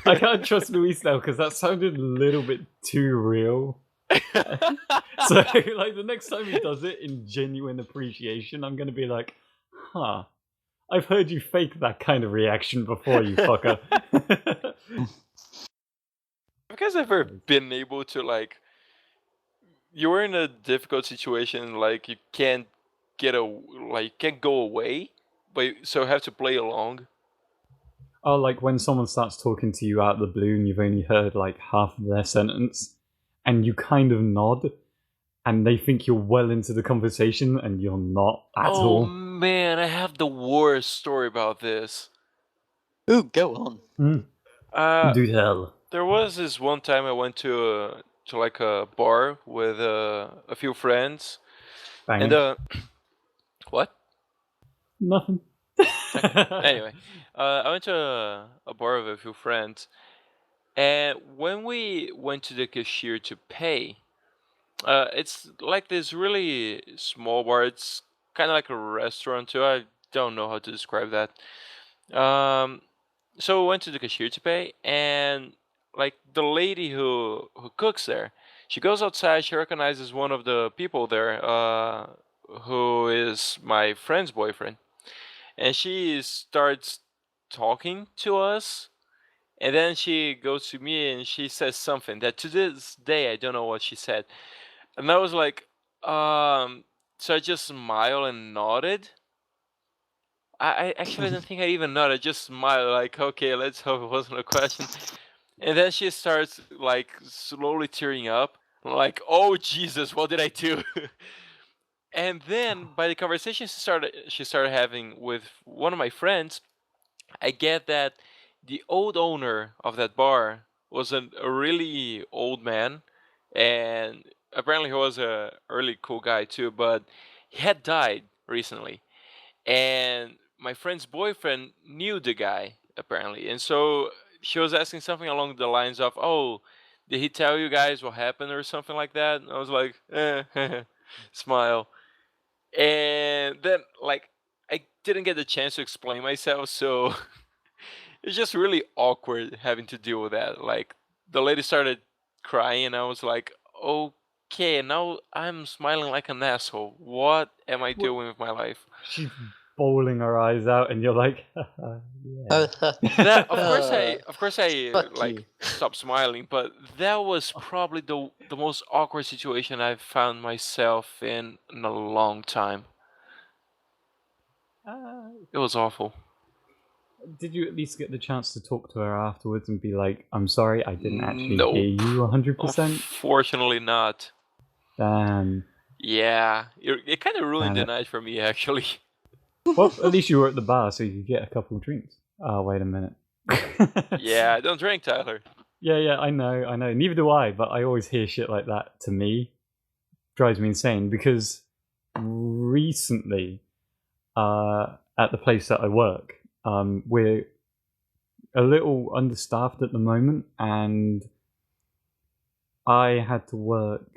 I can't trust Luis now because that sounded a little bit too real. So, like, the next time he does it in genuine appreciation, I'm going to be like, huh, I've heard you fake that kind of reaction before, you fucker. Have you guys ever been able to, like, you were in a difficult situation, like, you can't can't go away, but so have to play along? Oh, like when someone starts talking to you out of the blue and you've only heard, like, half of their sentence, and you kind of nod, and they think you're well into the conversation, and you're not at Oh all. man, I have the worst story about this. Ooh, go on. Do tell. There was this one time I went to like a bar with a few friends, Banging. and what? Nothing. Anyway, I went to a bar with a few friends, and when we went to the cashier to pay, it's like this really small bar. It's kind of like a restaurant too. I don't know how to describe that. So we went to the cashier to pay, and like the lady who cooks there, she goes outside. She recognizes one of the people there, who is my friend's boyfriend, and she starts talking to us. And then she goes to me and she says something that to this day I don't know what she said. And I was like, so I just smiled and nodded. I actually don't think I even nodded. I just smiled, like, okay, let's hope it wasn't a question. And then she starts, like, slowly tearing up. I'm like, oh, Jesus, what did I do? And then, by the conversation she started having with one of my friends, I get that the old owner of that bar was a really old man, and apparently he was a really cool guy too, but he had died recently, and my friend's boyfriend knew the guy apparently, and so she was asking something along the lines of, "Oh, did he tell you guys what happened or something like that?" And I was like, smile, and then like I didn't get the chance to explain myself, so it's just really awkward having to deal with that. Like the lady started crying, and I was like, okay, now I'm smiling like an asshole. What am I doing with my life? She bawling her eyes out, and you're like, yeah. That of course I Fuck like you. stopped smiling, but that was probably the most awkward situation I've found myself in a long time. It was awful. Did you at least get the chance to talk to her afterwards and be like, I'm sorry, I didn't actually Nope. hear you 100%? Unfortunately not. Damn. Yeah, it kind of ruined Damn the it. night for me actually. Well, at least you were at the bar, so you could get a couple of drinks. Oh, wait a minute. Yeah, I don't drink, Tyler. Yeah, I know. Neither do I, but I always hear shit like that to me. Drives me insane, because recently, at the place that I work, we're a little understaffed at the moment, and I had to work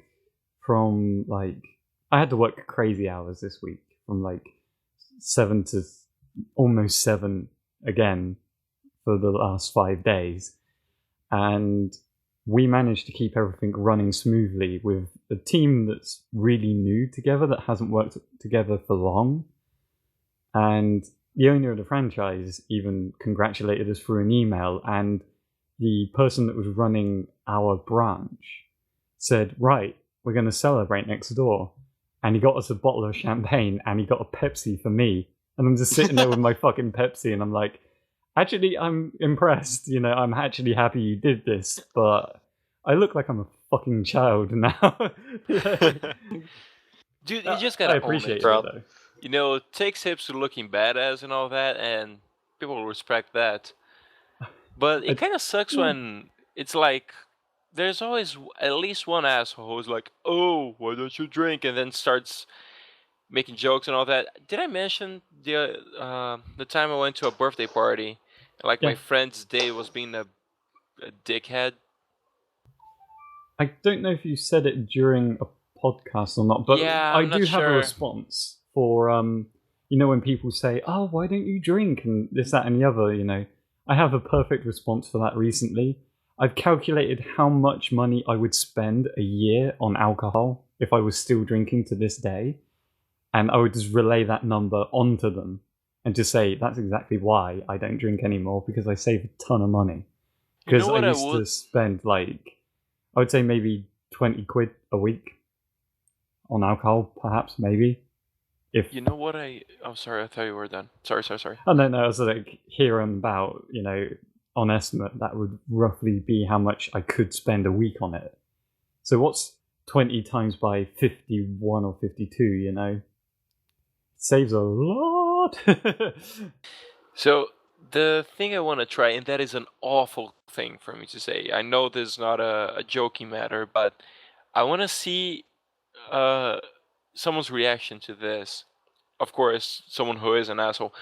crazy hours this week, from like 7 to almost 7 again for the last 5 days. And we managed to keep everything running smoothly with a team that's really new together, that hasn't worked together for long. And the owner of the franchise even congratulated us through an email, and the person that was running our branch said, right, we're going to celebrate next door. And he got us a bottle of champagne, and he got a Pepsi for me. And I'm just sitting there with my fucking Pepsi, and I'm like, actually, I'm impressed. I'm actually happy you did this, but I look like I'm a fucking child now. Dude, you just gotta I own appreciate it. it, though. Take tips to looking badass and all that, and people will respect that. But it kind of sucks when it's like there's always at least one asshole who's like, "Oh, why don't you drink?" and then starts making jokes and all that. Did I mention the time I went to a birthday party? Like my Yeah. friend's day was being a dickhead. I don't know if you said it during a podcast or not, but Yeah, I I'm not do have a sure. response for when people say, "Oh, why don't you drink?" and this, that, and the other. I have a perfect response for that recently. I've calculated how much money I would spend a year on alcohol if I was still drinking to this day, and I would just relay that number onto them and just say that's exactly why I don't drink anymore, because I save a ton of money. Because You know what I I used would? to spend I would say maybe 20 quid a week on alcohol, perhaps, maybe. If You know what I? Oh, sorry. I thought you were done. Sorry. Oh no, I was like hearing about, on estimate, that would roughly be how much I could spend a week on it. So what's 20 times by 51 or 52, Saves a lot. So the thing I want to try, and that is an awful thing for me to say. I know this is not a joking matter, but I want to see someone's reaction to this. Of course, someone who is an asshole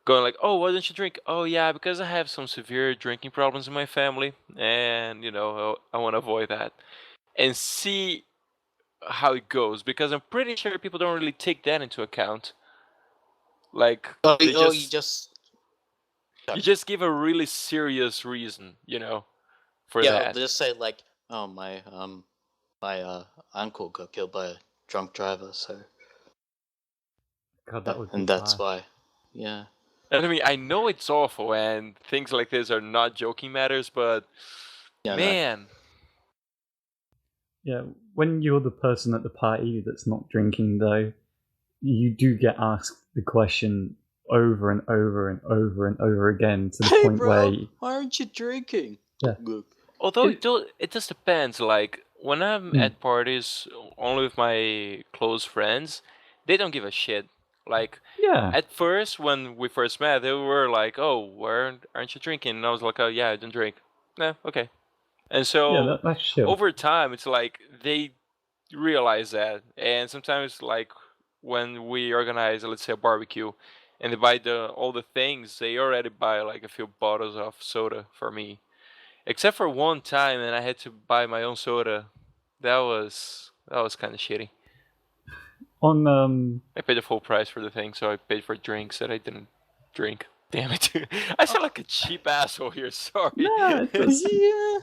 going like, "Oh, why don't you drink?" "Oh, yeah, because I have some severe drinking problems in my family, and I want to avoid that." And see how it goes, because I'm pretty sure people don't really take that into account. Like they You just give a really serious reason, for that. just say like, oh, my uncle got killed by a drunk driver, so God, that would be and that's bad. why. Yeah. And I mean, I know it's awful, and things like this are not joking matters, but Yeah, man, Yeah, when you're the person at the party that's not drinking, though, you do get asked the question over and over and over and over again, to the Hey, point bro, where why aren't you drinking? Yeah. although it just depends. Like when I'm Mm. at parties only with my close friends, they don't give a shit. Like yeah, at first, when we first met, they were like, "Oh, where aren't you drinking?" And I was like, "Oh, yeah, I don't drink." Nah, okay. And so that's chill. over time, it's like they realize that, and sometimes like when we organize, let's say, a barbecue, and they buy all the things, they already buy like a few bottles of soda for me. Except for one time, and I had to buy my own soda. That was kind of shitty. On I paid the full price for the thing, so I paid for drinks that I didn't drink. Damn it! I sound like a cheap asshole here. Sorry. No, it's Yeah.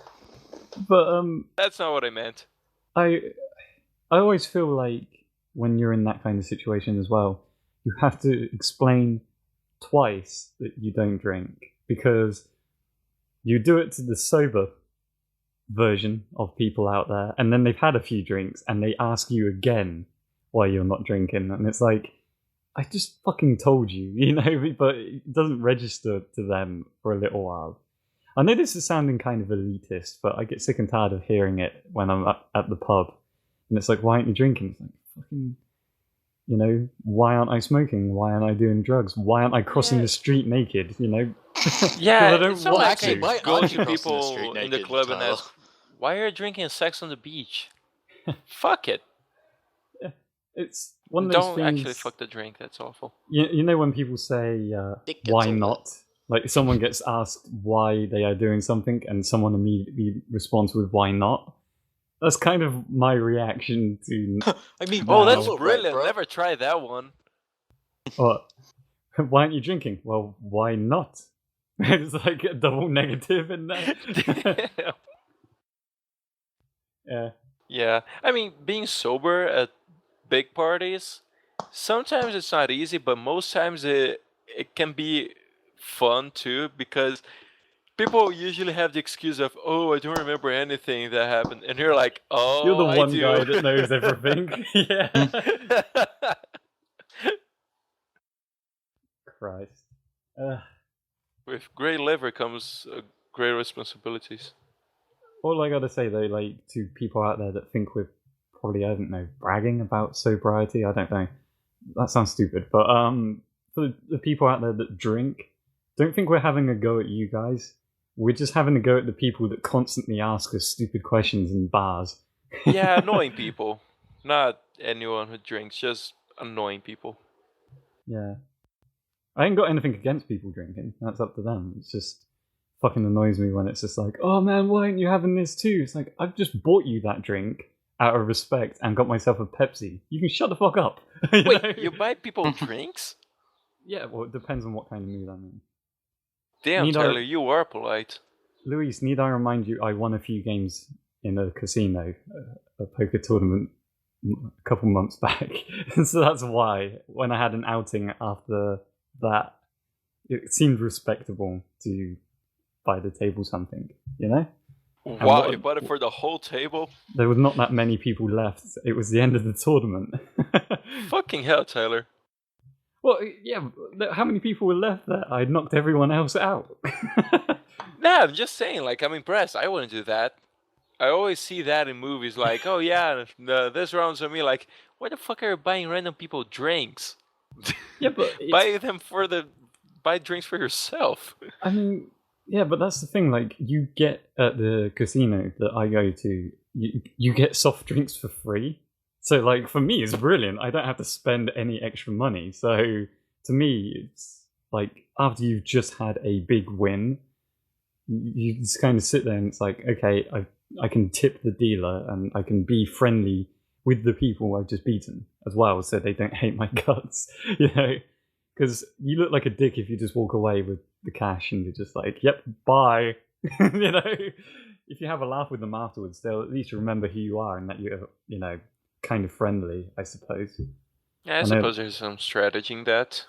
but That's not what I meant. I always feel like when you're in that kind of situation as well, you have to explain twice that you don't drink, because you do it to the sober version of people out there, and then they've had a few drinks and they ask you again why you're not drinking, and it's like, I just fucking told you, you know, but it doesn't register to them for a little while. I know this is sounding kind of elitist, but I get sick and tired of hearing it when I'm at the pub, and it's like, why aren't you drinking? It's like, fucking, you know, why aren't I smoking? Why aren't I doing drugs? Why aren't I crossing the street naked? You know? Yeah, I don't it's not want like to. I go aren't you to crossing the people street in the naked, club and Tyler? ask, why are you drinking sex on the beach? Fuck it. It's one of those Don't things. actually fuck the drink. That's awful. You know when people say, Dick gets why all not? Like someone gets asked why they are doing something and someone immediately responds with why not? That's kind of my reaction to, I mean, Oh, Wow. that's right, brilliant. bro. Never tried that one. why aren't you drinking? Well, why not? It's like a double negative in there. Yeah. Yeah, I mean, being sober at big parties, sometimes it's not easy, but most times it can be fun too, because people usually have the excuse of, oh, I don't remember anything that happened, and you're like, oh, You're the I one do. guy that knows everything. Yeah. Christ. With great liver comes great responsibilities. All I gotta say though, like, to people out there that think we're probably, I don't know, bragging about sobriety, I don't know. That sounds stupid, but for the people out there that drink, don't think we're having a go at you guys. We're just having a go at the people that constantly ask us stupid questions in bars. Yeah, annoying people. Not anyone who drinks, just annoying people. Yeah. I ain't got anything against people drinking. That's up to them. It's just fucking annoys me when it's just like, oh man, why aren't you having this too? It's like, I've just bought you that drink out of respect and got myself a Pepsi. You can shut the fuck up. You know? Wait, you buy people drinks? Yeah, well, it depends on what kind of mood I'm in. Damn, Need I- Tyler, you are polite. Luis, need I remind you, I won a few games in a casino, a poker tournament, a couple months back. So that's why, when I had an outing after that, it seemed respectable to buy the table something, you know? Wow, what- you bought it for the whole table? There was not that many people left. It was the end of the tournament. Fucking hell, Tyler. Well, yeah, how many people were left there? I knocked everyone else out. Nah, I'm just saying, like, I'm impressed. I wouldn't do that. I always see that in movies, like, oh yeah, this round's on me. Like, why the fuck are you buying random people drinks? Yeah, but buy drinks for yourself. I mean, yeah, but that's the thing. Like, you get at the casino that I go to, you get soft drinks for free. So, like, for me, it's brilliant. I don't have to spend any extra money. So, to me, it's like after you've just had a big win, you just kind of sit there and it's like, okay, I can tip the dealer and I can be friendly with the people I've just beaten as well, so they don't hate my guts, you know? Because you look like a dick if you just walk away with the cash and you're just like, yep, bye. You know? If you have a laugh with them afterwards, they'll at least remember who you are and that you're, you know, kind of friendly, I suppose. Yeah, I suppose there's some strategy in that.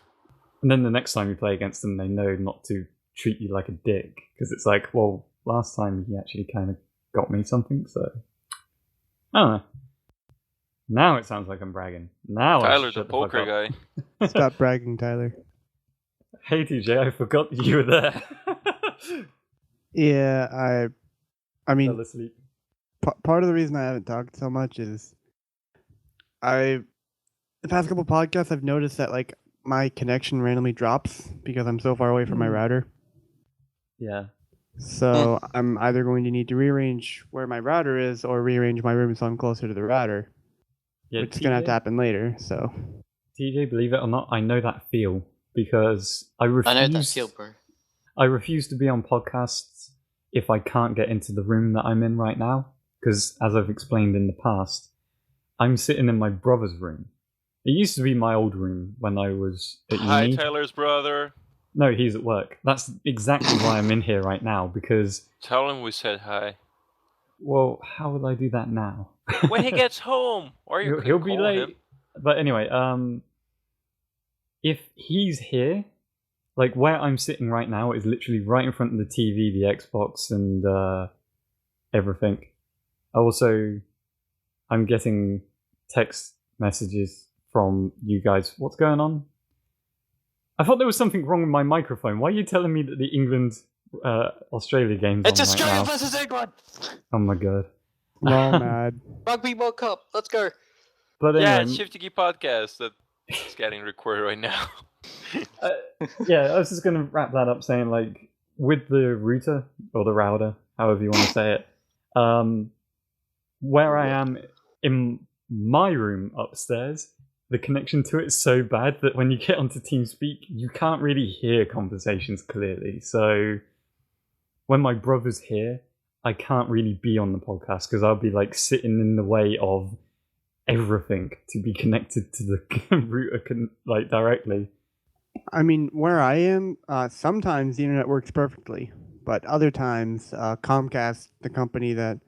And then the next time you play against them, they know not to treat you like a dick. Because it's like, well, last time he actually kind of got me something, so... I don't know. Now it sounds like I'm bragging. Now Tyler, I should the shut fuck poker up. guy. Stop bragging, Tyler. Hey TJ, I forgot that you were there. Yeah, I mean, Fell asleep. part of the reason I haven't talked so much is the past couple podcasts I've noticed that like my connection randomly drops because I'm so far away from my router. Yeah. So I'm either going to need to rearrange where my router is or rearrange my room so I'm closer to the router. Yeah, Which is going to have to happen later, so... TJ, believe it or not, I know that feel because I refuse. I know that feel, bro. I refuse to be on podcasts if I can't get into the room that I'm in right now. Because, as I've explained in the past, I'm sitting in my brother's room. It used to be my old room when I was at Hi, uni. Tyler's brother. No, he's at work. That's exactly why I'm in here right now, because... Tell him we said hi. Well, how would I do that now? When he gets home! Or you He'll can be call late. him. But anyway, if he's here, like where I'm sitting right now is literally right in front of the TV, the Xbox, and everything. Also, I'm getting text messages from you guys. What's going on? I thought there was something wrong with my microphone. Why are you telling me that the England Australia game's It's on Australia right now? versus England! Oh my god. Well, mad. Rugby World Cup, let's go! But Yeah, anyway, it's Shifty podcast that's getting recorded right now. yeah, I was just going to wrap that up saying, like, with the router, or the router, however you want to say it, where I am in my room upstairs, the connection to it is so bad that when you get onto TeamSpeak, you can't really hear conversations clearly. So when my brother's here, I can't really be on the podcast because I'll be like sitting in the way of everything to be connected to the router like directly. I mean, where I am, sometimes the internet works perfectly, but other times, Comcast, the company that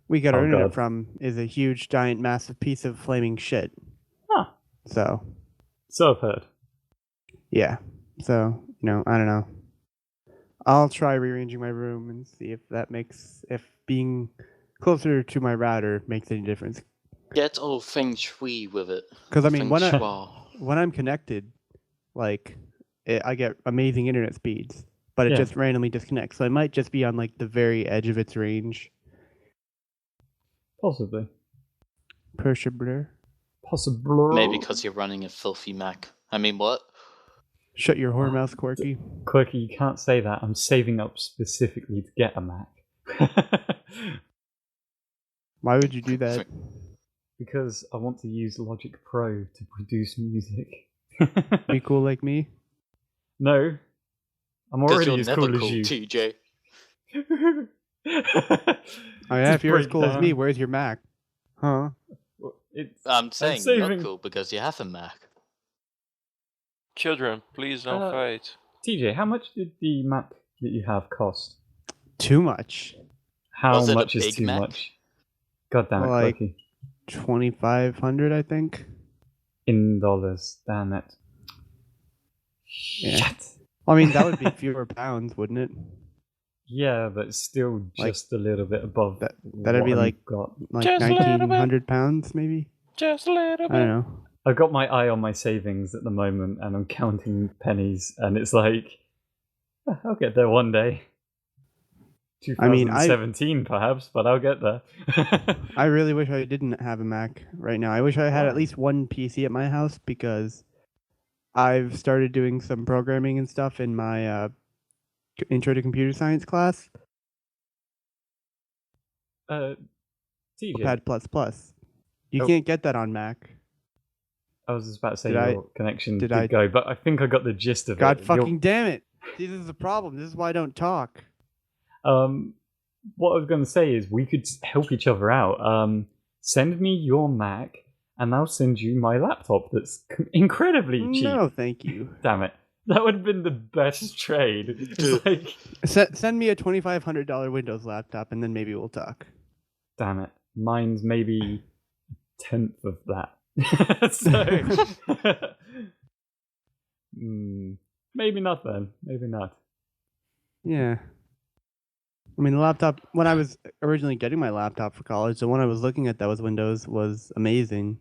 we get our internet from, is a huge, giant, massive piece of flaming shit. Huh. So I've heard. Yeah. So, I don't know. I'll try rearranging my room and see if being closer to my router makes any difference. Get all feng shui with it. Because, I mean, Feng shui. when I'm connected, like, I get amazing internet speeds, but it just randomly disconnects. So I might just be on, like, the very edge of its range. Possibly. Possible. Maybe because you're running a filthy Mac. I mean, what? Shut your whore mouth, Quirky. Quirky, you can't say that. I'm saving up specifically to get a Mac. Why would you do that? Because I want to use Logic Pro to produce music. Be cool like me? No. I'm already you're as never cool as you. TJ. Oh yeah, if you're as cool as me, where's your Mac? Huh? I'm saying you're not cool because you have a Mac. Children, please don't fight. TJ, how much did the Mac that you have cost? Too much. How Was it a much is big too Mac? much? God damn it, Like- Quirky. 2,500, I think. In dollars, damn it. Yeah. Shit. I mean, that would be fewer pounds, wouldn't it? Yeah, but still just a little bit above. That'd what be I've like got. Just a little bit. 1,900 pounds, maybe. Just a little I bit. don't know. I've got my eye on my savings at the moment, and I'm counting pennies, and it's like, I'll get there one day. I mean, 2017, perhaps, but I'll get there. I really wish I didn't have a Mac right now. I wish I had at least one PC at my house because I've started doing some programming and stuff in my intro to computer science class. TJ, Notepad++. You Oh. can't get that on Mac. I was just about to say Did your connection did did I- go, but I think I got the gist of God it. fucking damn it! See, this is the problem. This is why I don't talk. What I was going to say is we could help each other out. Send me your Mac, and I'll send you my laptop that's incredibly cheap. No, thank you. Damn it. That would have been the best trade. It's like, Send me a $2,500 Windows laptop, and then maybe we'll talk. damn it. Mine's maybe a tenth of that. So, maybe not then. Maybe not. Yeah. I mean, the laptop, when I was originally getting my laptop for college, the one I was looking at that was Windows was amazing.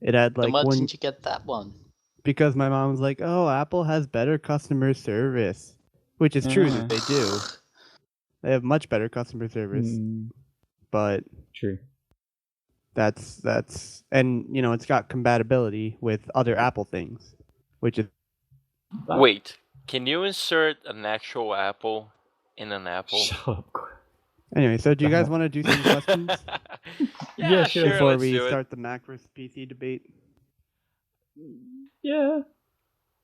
It had Then like why one, didn't you get that one? because my mom was like, oh, Apple has better customer service, which is true that they do. They have much better customer service, but True. that's, and it's got compatibility with other Apple things, which is, Wait, can you insert an actual apple in an apple? Shut up. anyway, so do you guys want to do some questions Yeah, sure. sure. before Let's we do start the Mac versus PC debate? Yeah.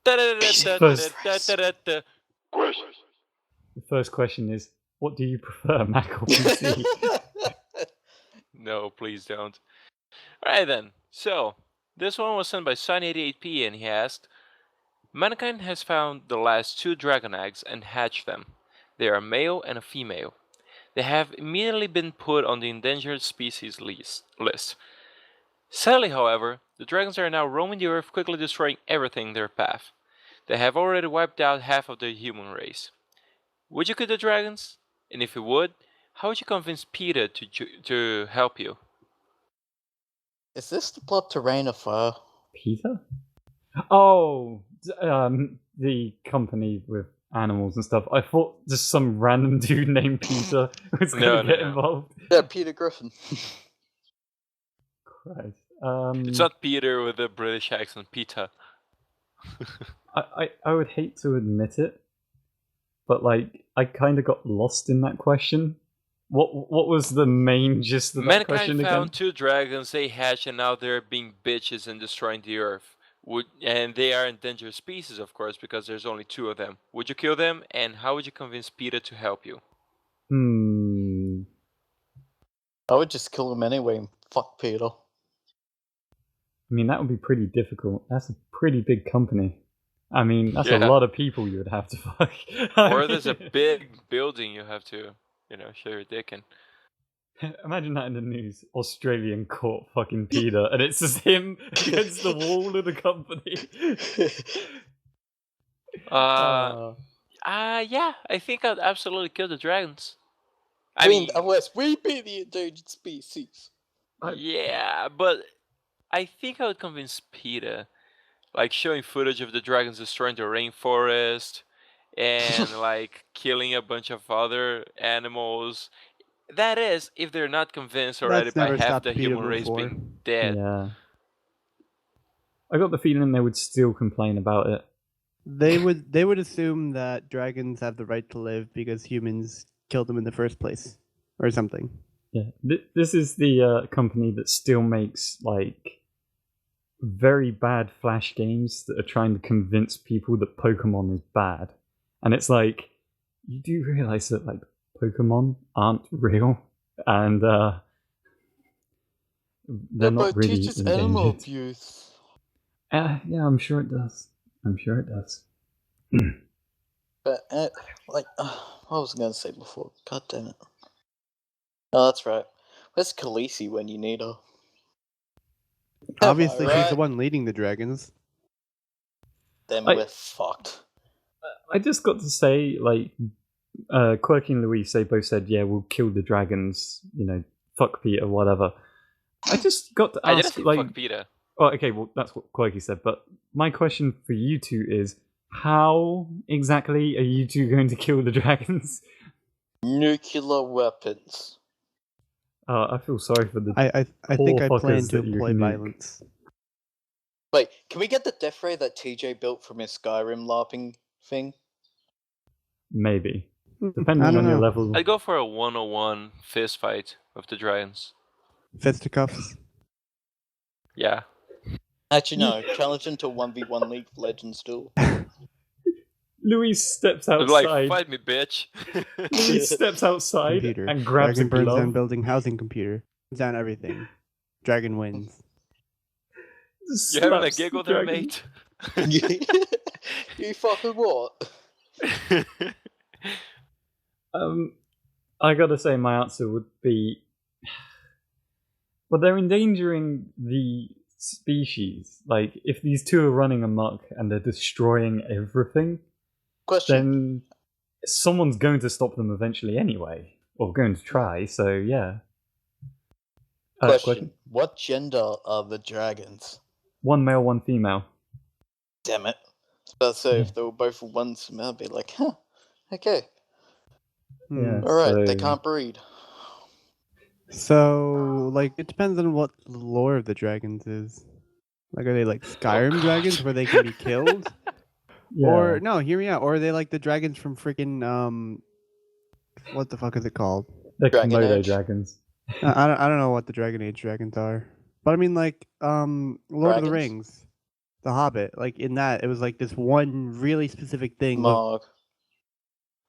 it. The first question is, what do you prefer, Mac or PC? No, please don't. Alright then. So, this one was sent by Sun88P and he asked, mankind has found the last 2 dragon eggs and hatched them. They are a male and a female. They have immediately been put on the endangered species list. Sadly, however, The dragons are now roaming the earth, quickly destroying everything in their path. They have already wiped out half of the human race. Would you kill the dragons? And if you would, how would you convince PETA to help you? Is this the plot to Reign of Fire? Peter? Oh, the company with animals and stuff. I thought just some random dude named Peter was going to get involved. Yeah, Peter Griffin. Christ. It's not Peter with a British accent, PETA. I would hate to admit it, but like I kind of got lost in that question. What was the main gist of that question Mankind again? found 2 dragons, they hatched, and now they're being bitches and destroying the earth. And they are endangered species, of course, because there's only 2 of them. Would you kill them, and how would you convince PETA to help you? I would just kill him anyway and fuck Peter. I mean, that would be pretty difficult. That's a pretty big company. I mean, that's a Yeah. lot of people you would have to fuck. Or there's a big building you have to, show your dick in. Imagine that in the news. Australian court fucking Peter, and it's just him against the wall of the company. Yeah, I think I'd absolutely kill the dragons. I mean, unless we be the endangered species. Yeah, but I think I would convince PETA, like showing footage of the dragons destroying the rainforest and like killing a bunch of other animals. That is, if they're not convinced already That's by never half stopped the PETA human race before. being dead. Yeah. I got the feeling they would still complain about it. They would assume that dragons have the right to live because humans killed them in the first place, or something. Yeah, this is the company that still makes like very bad Flash games that are trying to convince people that Pokemon is bad, and it's like you do realize that like Pokemon aren't real, and they're not really It teaches animal endangered. abuse. Yeah, I'm sure it does. But, what was I going to say before? God damn it. Oh, that's right. Where's Khaleesi when you need her? Obviously, Am I she's the right? one leading the dragons. Then we're fucked. I just got to say, like, Quirky and Louise, they both said, yeah, we'll kill the dragons, fuck Peter, whatever. I just got to I ask, didn't say like... fuck PETA. Oh, okay, well, that's what Quirky said, but my question for you two is, how exactly are you two going to kill the dragons? Nuclear weapons. I feel sorry for the I think I poor plan fuckers to that you employ nuke. violence. Wait, can we get the death ray that TJ built from his Skyrim LARPing thing? Maybe. I Depending don't on your know. level. I'd go for a 1-on-1 fist fight with the dragons. Fisticuffs. Yeah. Actually, no. Challenge him to 1v1 League of Legends duel. Louise steps I'd be like, outside. fight me, bitch. Louise steps outside Computer. and grabs Dragon a burns down glove. building housing computer. Burns down everything. Dragon wins. You having a slaps the giggle there, dragon. mate? You fucking what? I gotta say my answer would be... Well, they're endangering the species. Like, if these two are running amok and they're destroying everything, Question. then someone's going to stop them eventually anyway. Or going to try, so yeah. Question. What gender are the dragons? One male, one female. Damn it. So if they were both one female, I'd be like, huh, okay. Yeah, Alright, they so- can't breed. So, like, it depends on what the lore of the dragons is. Like, are they like Skyrim God. dragons where they can be killed? Yeah. Or, no, hear me out. Or are they like the dragons from freaking, what the fuck is it called? They're Dragon Komodo Age. dragons. I don't know what the Dragon Age dragons are. But I mean, like, Lord of the Dragons? Rings, The Hobbit, like, in that, it was like this one really specific thing. with- Mog.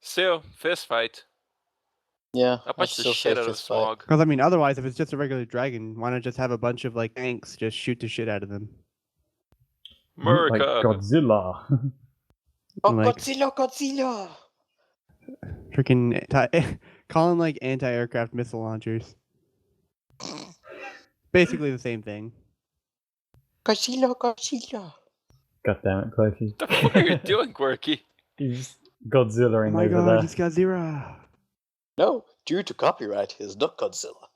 Still, fist fight. Yeah. I'll punch the shit out of Smog. Because, I mean, otherwise, if it's just a regular dragon, why not just have a bunch of, like, tanks just shoot the shit out of them? America. Like Godzilla. Oh, Like- Godzilla! Freaking calling, like, anti-aircraft missile launchers. Basically the same thing. Godzilla. God damn it, Quirky. What the fuck are you doing, Quirky? He's Oh Godzillaing my over god, there. he's Godzilla. No, due to copyright, he is not Godzilla.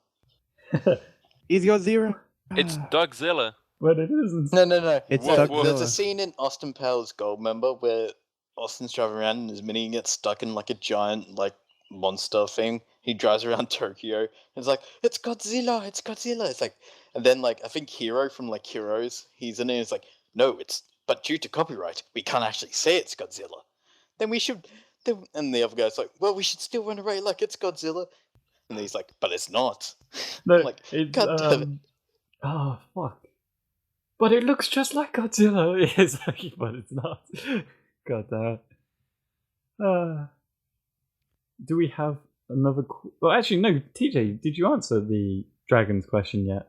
He's Godzilla. It's Dogzilla. But it isn't. No. It's Woof, No, woof. there's a Duckzilla. scene in Austin Powers Gold, remember, where Austin's driving around and his mini gets stuck in like a giant like monster thing. He drives around Tokyo and it's like, it's Godzilla, it's Godzilla. It's like, and then like I think Hero from like Heroes, he's in it. It's like, no, it's but due to copyright, we can't actually say it's Godzilla. Then we should. And the other guy's like, well, we should still run away like it's Godzilla. And he's like, but it's not. No, I'm like, it's God damn it. Oh fuck! But it looks just like Godzilla. It's like, but it's not. God damn it. Do we have another? Well, actually, no. TJ, did you answer the dragon's question yet?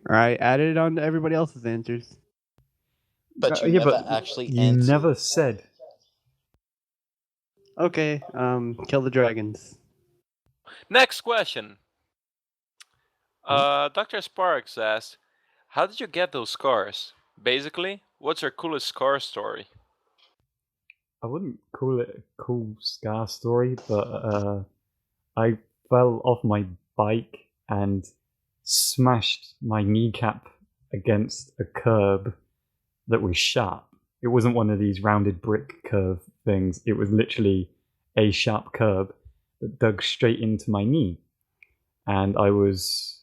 I added it on to everybody else's answers. But you yeah, never but actually you answered. never said. Okay, kill the dragons. Next question. Dr. Sparks asked, how did you get those scars? Basically, what's your coolest scar story? I wouldn't call it a cool scar story, but I fell off my bike and smashed my kneecap against a curb that was sharp. It wasn't one of these rounded brick curve things. It was literally a sharp curb that dug straight into my knee. And I was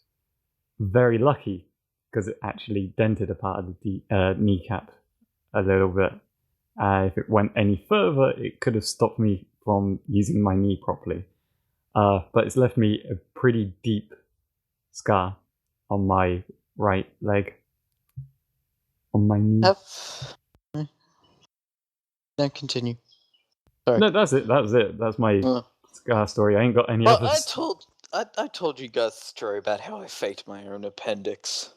very lucky because it actually dented a part of the kneecap a little bit. If it went any further, it could have stopped me from using my knee properly. But it's left me a pretty deep scar on my right leg. On my knee. No, continue. Sorry. No, that's it. That's my scar story. I ain't got any Well, others. I told you guys a story about how I faked my own appendix.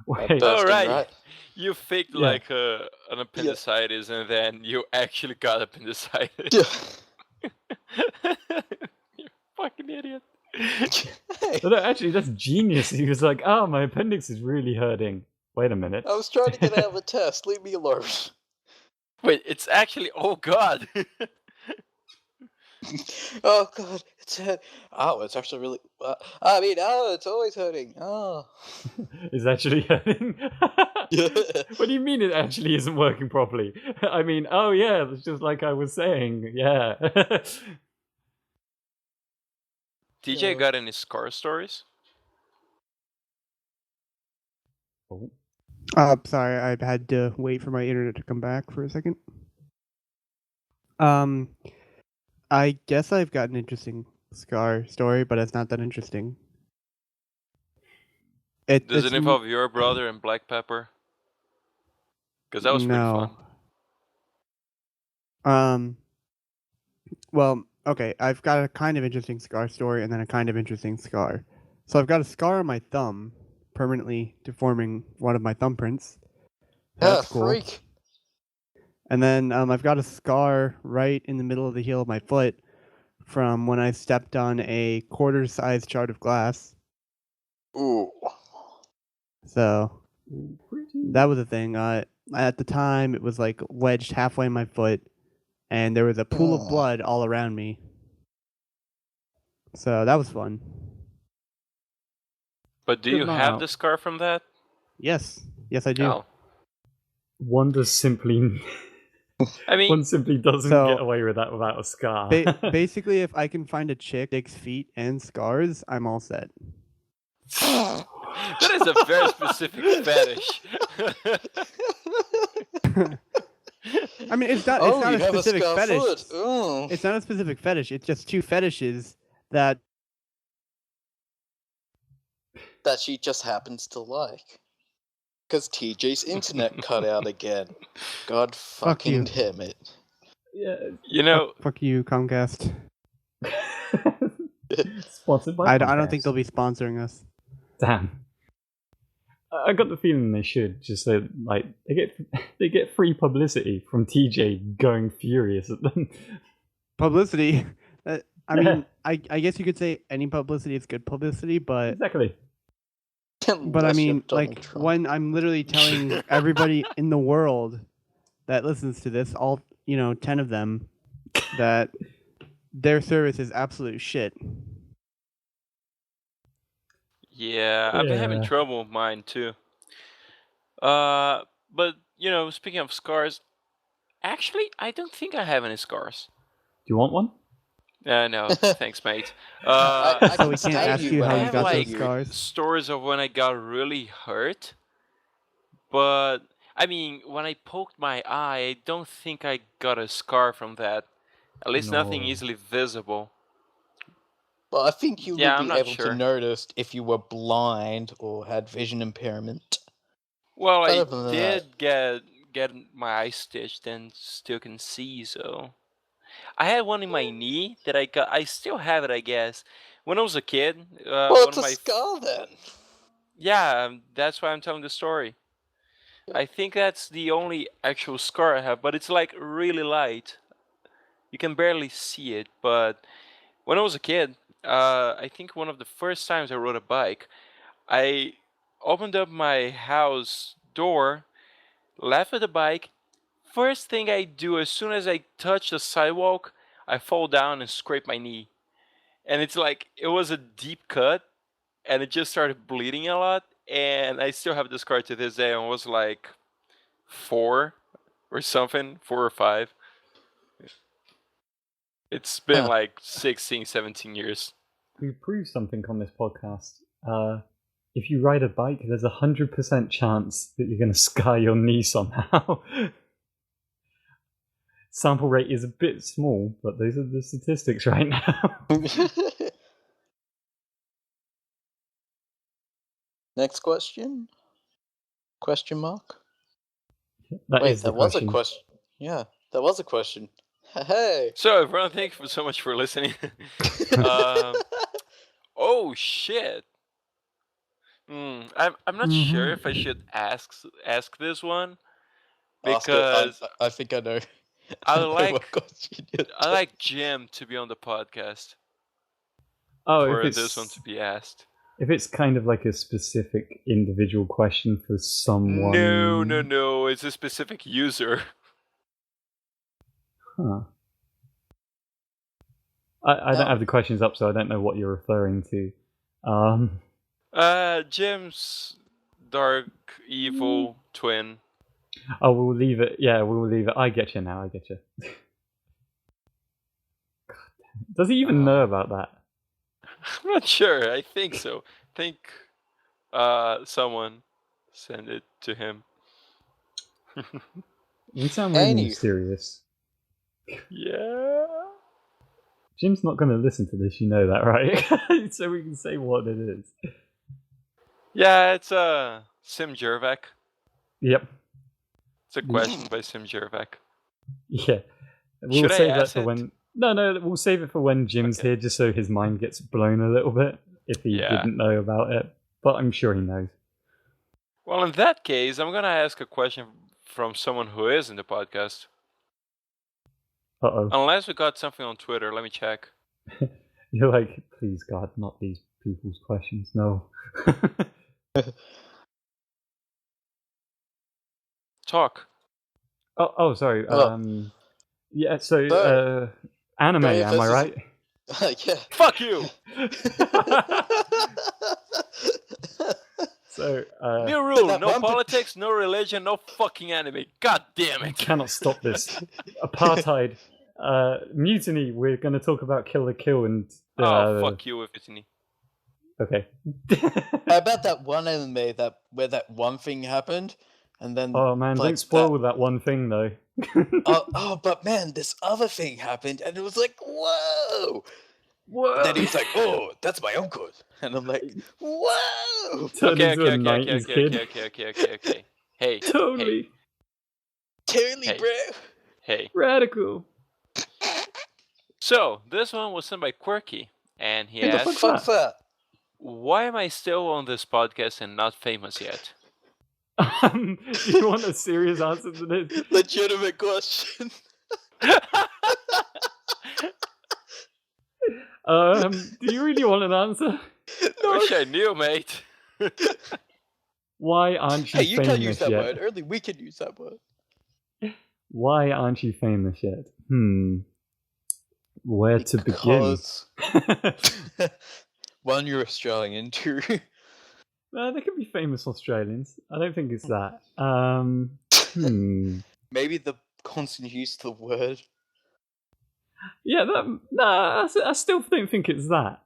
Wait, Bursting, Oh, right. right? You faked Yeah. like an appendicitis and then you actually got appendicitis. Yeah. You fucking idiot. Hey, No, actually, that's genius. He was like, "Oh, my appendix is really hurting." Wait a minmint. I was trying to get out of the test. Leave me alone. Wait, it's actually, oh god. Oh god, it's it's actually really. It's always hurting. Oh. It's actually hurting. Yeah. What do you mean it actually isn't working properly? I mean, oh yeah, it's just like I was saying. Yeah. TJ got any scar stories? Oh. Sorry, I had to wait for my internet to come back for a second. I guess I've got an interesting scar story, but it's not that interesting. Does it involve your brother and black pepper? Because that was pretty fun. Well, okay, I've got a kind of interesting scar story and then a kind of interesting scar. So I've got a scar on my thumb, permanently deforming one of my thumbprints. That's cool. Freak. And then I've got a scar right in the middle of the heel of my foot from when I stepped on a quarter-sized shard of glass. Ooh. So that was a thing. At the time, it was like wedged halfway in my foot, and there was a pool of blood all around me. So that was fun. But do you have the scar from that? Yes, I do. Oh. One does simply. I mean, one simply doesn't So- get away with that without a scar. Basically, if I can find a chick 6 feet and scars, I'm all set. that is a very specific fetish. I mean, it's not you a have specific scar fetish. foot. Oh. It's not a specific fetish. It's just two fetishes that. That she just happens to like. Because TJ's internet cut out again. God fucking damn it. Yeah. You know, Fuck you, Comcast. Sponsored by. I don't Comcast. think they'll be sponsoring us. Damn. I got the feeling they should. Just so, like, they get free publicity from TJ going furious at them. Publicity. I mean, I guess you could say any publicity is good publicity, but Exactly. But I mean, like, when I'm literally telling everybody in the world that listens to this, all 10 of them, that their service is absolute shit. Yeah, I've been having trouble with mine too. But speaking of scars, actually, I don't think I have any scars. Do you want one? No, thanks, mate. So we can't ask you how I you have got like those scars? stories of when I got really hurt, but I mean, when I poked my eye, I don't think I got a scar from that. At least nothing No. easily visible. But I think you Yeah, would I'm be not able sure. to notice if you were blind or had vision impairment. Well, But I other than did get my eye stitched and still can see, so I had one in my knee that I still have it, I guess. When I was a kid, Well, one it's of a my scar then. yeah, that's why I'm telling the story. I think that's the only actual scar I have, but it's like really light. You can barely see it, but when I was a kid, I think one of the first times I rode a bike, I opened up my house door, left with the bike. First thing I do as soon as I touch the sidewalk, I fall down and scrape my knee. And it's like it was a deep cut and it just started bleeding a lot. And I still have the scar to this day. I was like 4 or something, 4 or 5. It's been Huh. like 16, 17 years. We proved something on this podcast. If you ride a bike, there's 100% chance that you're going to scar your knee somehow. Sample rate is a bit small, but those are the statistics right now. Next question? Question mark? That Wait, is the that was a question. question. Yeah, that was a question. Hey. So everyone, thank you so much for listening. Oh shit. I'm not sure if I should ask this one Ask it. because I think I know. I know like what question you're I like Jim to be on the podcast Oh, for this one to be asked. if it's kind of like a specific individual question for someone. No. It's a specific user. Huh. I don't have the questions up, so I don't know what you're referring to. Jim's dark evil twin. Oh, we'll leave it. Yeah, we'll leave it. I get you now. I get you. Does he even know about that? I'm not sure. I think so. I think someone sent it to him. We sound really Any- mysterious. Yeah. Jim's not going to listen to this, you know that, right? So we can say what it is. Yeah, it's Sim Jervak. Yep. It's a question by Sim Jervak. Yeah. We'll Should I save that ask for it? when. No, we'll save it for when Jim's Okay. here, just so his mind gets blown a little bit if he Yeah. didn't know about it. But I'm sure he knows. Well, in that case, I'm gonna ask a question from someone who is in the podcast. Uh-oh. Unless we got something on Twitter, let me check. You're like, please God, not these people's questions. No. Talk. Oh, sorry. Oh. Yeah, so, anime, Barry am I versus- right? Yeah. Fuck you! So, New rule: that no one- politics, no religion, no fucking anime. God damn I it! cannot stop this. Apartheid. Mutiny, we're going to talk about Kill la Kill and... Oh, fuck you with it. Okay. How about that one anime where that one thing happened, and then Oh man, like don't spoil that one thing though. but man, this other thing happened, and it was like, whoa! Whoa! Then he's like, oh, that's my uncle, and I'm like, whoa! Turned Okay, into a 90s kid. okay. Hey, Totally. Totally, Hey. bro. hey. Radical. So this one was sent by Quirky, and he Who the asked, fuck- Fuck that. "Why am I still on this podcast and not famous yet?" Do you want a serious answer to this? Legitimate question. Do you really want an answer? I wish I knew, mate. Why aren't you Hey, you famous can't use that yet? word. Only we can use that word. Why aren't you famous yet? Where to begin? Because one, you're Australian. Two, There could be famous Australians. I don't think it's that. maybe the constant use of the word. Yeah, I still don't think it's that.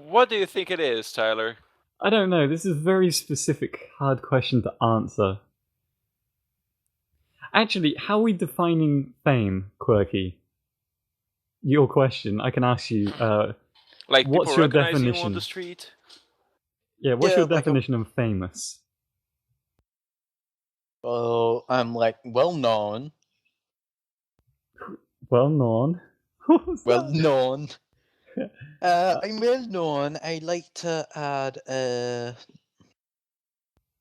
What do you think it is, Tyler? I don't know. This is a very specific, hard question to answer. Actually, how are we defining fame, Quirky? Your question. I can ask you. Like What's people your recognizing you on definition? the street? Yeah, what's Yeah, your like definition of famous? Well, I'm like well known. Well known. What was Well that? known. I'm well known. I like to add.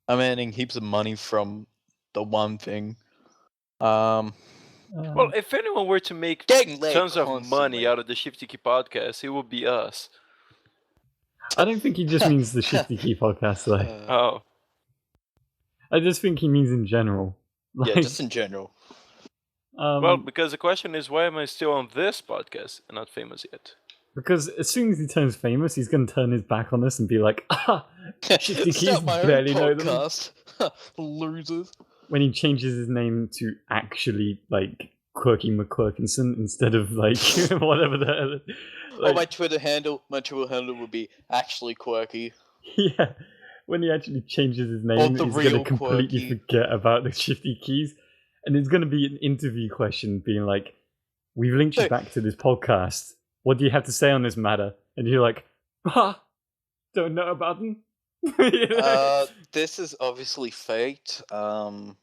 I'm earning heaps of money from the one thing. Well, if anyone were to make Getting laid tons of money constantly. out of the Shifty Key podcast, it would be us. I don't think he just means the Shifty Key podcast, though. Oh. I just think he means in general. Yeah, Like, just in general. Well, because the question is, why am I still on this podcast and not famous yet? because as soon as he turns famous, he's going to turn his back on us and be like, Shifty Keys Start my own barely know them. podcast. Losers. When he changes his name to actually, like, Quirky McQuirkinson instead of, like, whatever the hell. Oh, my Twitter handle would be actually quirky. Yeah, when he actually changes his name, the he's going to real completely Quirky. forget about the Shifty Keys. And it's going to be an interview question being like, we've linked you So- back to this podcast. What do you have to say on this matter? And you're like, don't know about them. You know? This is obviously faked. They're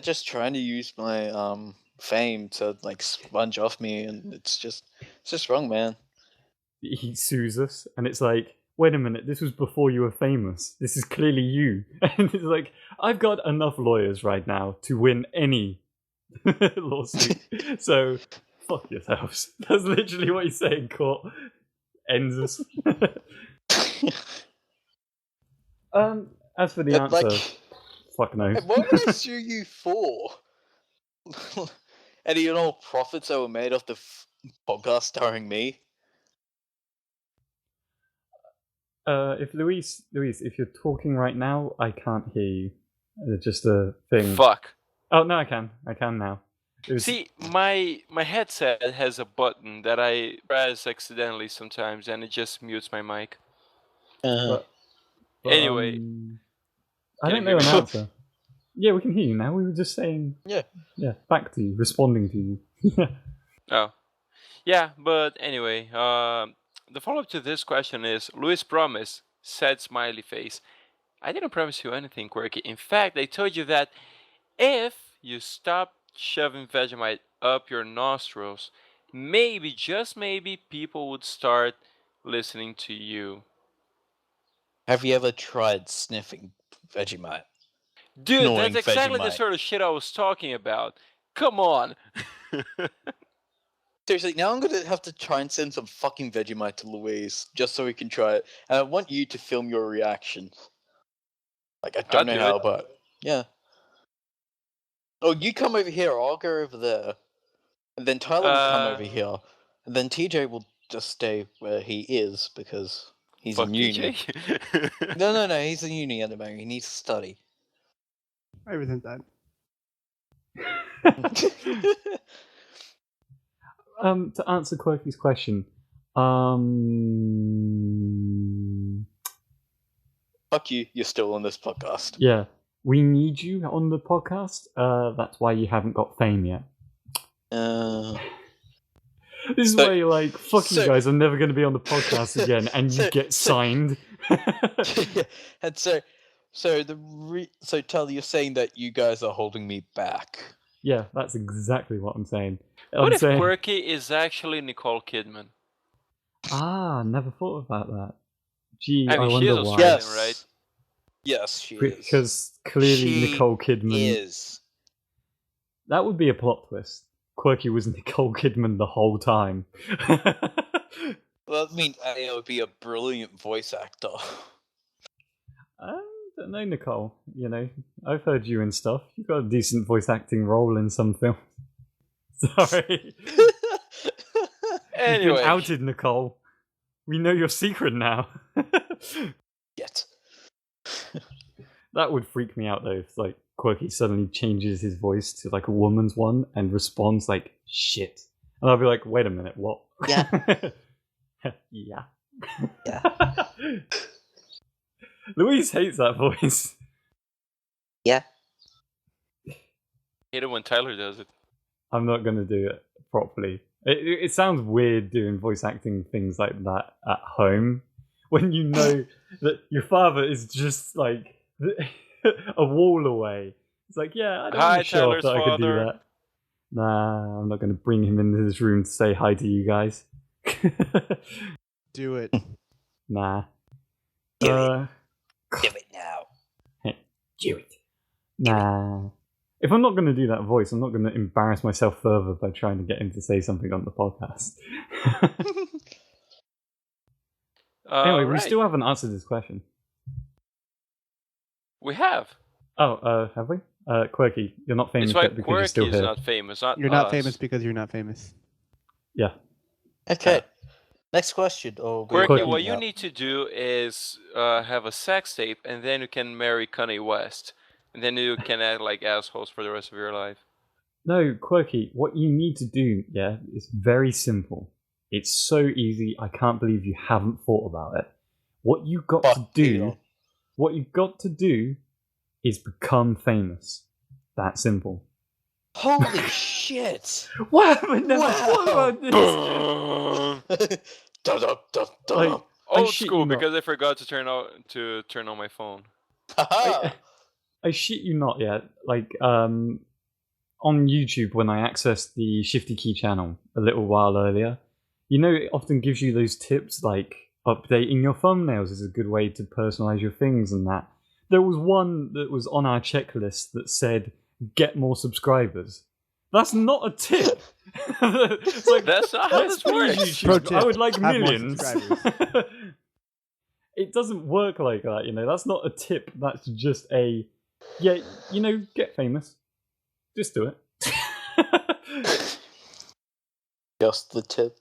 just trying to use my fame to like sponge off me, and it's just wrong, man. He sues us, and it's like, wait a minute, this was before you were famous. This is clearly you. And it's like, I've got enough lawyers right now to win any lawsuit. So, fuck yourselves. That's literally what he's saying, court. Ends us. As for the answer, fuck knows. What would I sue you for? Any and all profits that were made off the podcast starring me? If Luis, if you're talking right now, I can't hear you. Just a thing. Fuck. Oh no, I can now. It was- See, my headset has a button that I press accidentally sometimes, and it just mutes my mic. but, Anyway. I Can don't you know hear an me? answer. Yeah, we can hear you now. We were just saying. Yeah. Yeah, back to you, responding to you. Oh. Yeah, but anyway, the follow-up to this question is, Luis promised, sad smiley face. I didn't promise you anything, Quirky. In fact, I told you that if you stop shoving Vegemite up your nostrils, maybe, just maybe, people would start listening to you. Have you ever tried sniffing Vegemite? Dude, Annoying that's exactly the Vegemite. sort of shit I was talking about. Come on. Seriously, now I'm gonna have to try and send some fucking Vegemite to Louise just so we can try it. And I want you to film your reaction. Like, I don't I'll know do how, it. but yeah. Oh, you come over here, I'll go over there. And then Tyler will come over here. And then TJ will just stay where he is because he's Fuck in uni. DJ. No, he's in uni at the moment. He needs to study. I resent that. To answer Quirky's question, Fuck you, you're still on this podcast. yeah, we need you on the podcast. That's why you haven't got fame yet. This is So- why you're like, fuck you so- guys, I'm never going to be on the podcast again, and you so- get so- signed. Yeah, and so Tyler, you're saying that you guys are holding me back. Yeah, that's exactly what I'm saying. What I'm if saying, Quirky is actually Nicole Kidman? never thought about that. Gee, I mean, she wonder is why. Australian, Yes, right? Yes, she is. Because clearly She Nicole Kidman. Is. That would be a plot twist. Quirky was Nicole Kidman the whole time. Well, I mean, I would be a brilliant voice actor. I don't know, Nicole. You know, I've heard you and stuff. You've got a decent voice acting role in some films. Sorry. You've Anyway, been outed, Nicole. We know your secret now. Yet. That would freak me out though, if like Quirky suddenly changes his voice to like a woman's one and responds like shit. And I'll be like, wait a minute, what? Yeah. Yeah. Yeah. Louise hates that voice. Yeah. hate it when Tyler does it. I'm not gonna do it properly. It sounds weird doing voice acting things like that at home when you know that your father is just like a wall away. It's like, yeah, I don't Hi, want to show off Tyler's that I could do father. that. Nah, I'm not going to bring him into this room to say hi to you guys. Do it. Nah. Do it now. Do it. Nah. If I'm not going to do that voice, I'm not going to embarrass myself further by trying to get him to say something on the podcast. Anyway, we Right. still haven't answered this question. We have. Oh, have we? Quirky, you're not famous It's why yet because you're still Quirky is here. not famous, not You're not us. famous because you're not famous. Yeah. Okay. Next question. Oh, Quirky, Quirky. what you need to do is have a sex tape, and then you can marry Kanye West, and then you can act like assholes for the rest of your life. No, Quirky, what you need to do, yeah, is very simple. It's so easy, I can't believe you haven't thought about it. What you got to do, what you got to do is become famous. That simple. Holy shit! What? I never Wow. thought about this. Dum, dum, dum, dum. Like, I Old shit school you not. because I forgot to turn on my phone. Haha. I shit you not yet. Like, on YouTube, when I accessed the Shifty Key channel a little while earlier, you know, it often gives you those tips like updating your thumbnails is a good way to personalize your things and that. There was one that was on our checklist that said, get more subscribers. That's not a tip. It's like, That's not how let's this works. please Pro YouTube. tip, I would like have more millions. subscribers. It doesn't work like that, you know. That's not a tip. That's just a, yeah, you know, get famous. Just do it. Just the tip.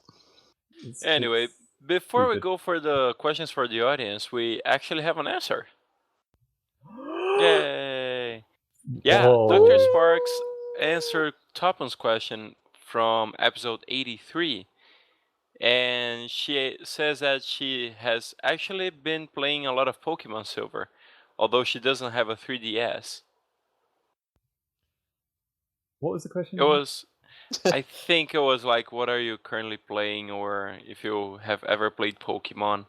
Anyway, before we stupid. go for the questions for the audience, we actually have an answer. Yay! Yeah, Whoa. Dr. Sparks answered Topin's question from episode 83. And she says that she has actually been playing a lot of Pokemon Silver, although she doesn't have a 3DS. What was the question? It was, I think it was like, what are you currently playing, or if you have ever played Pokemon.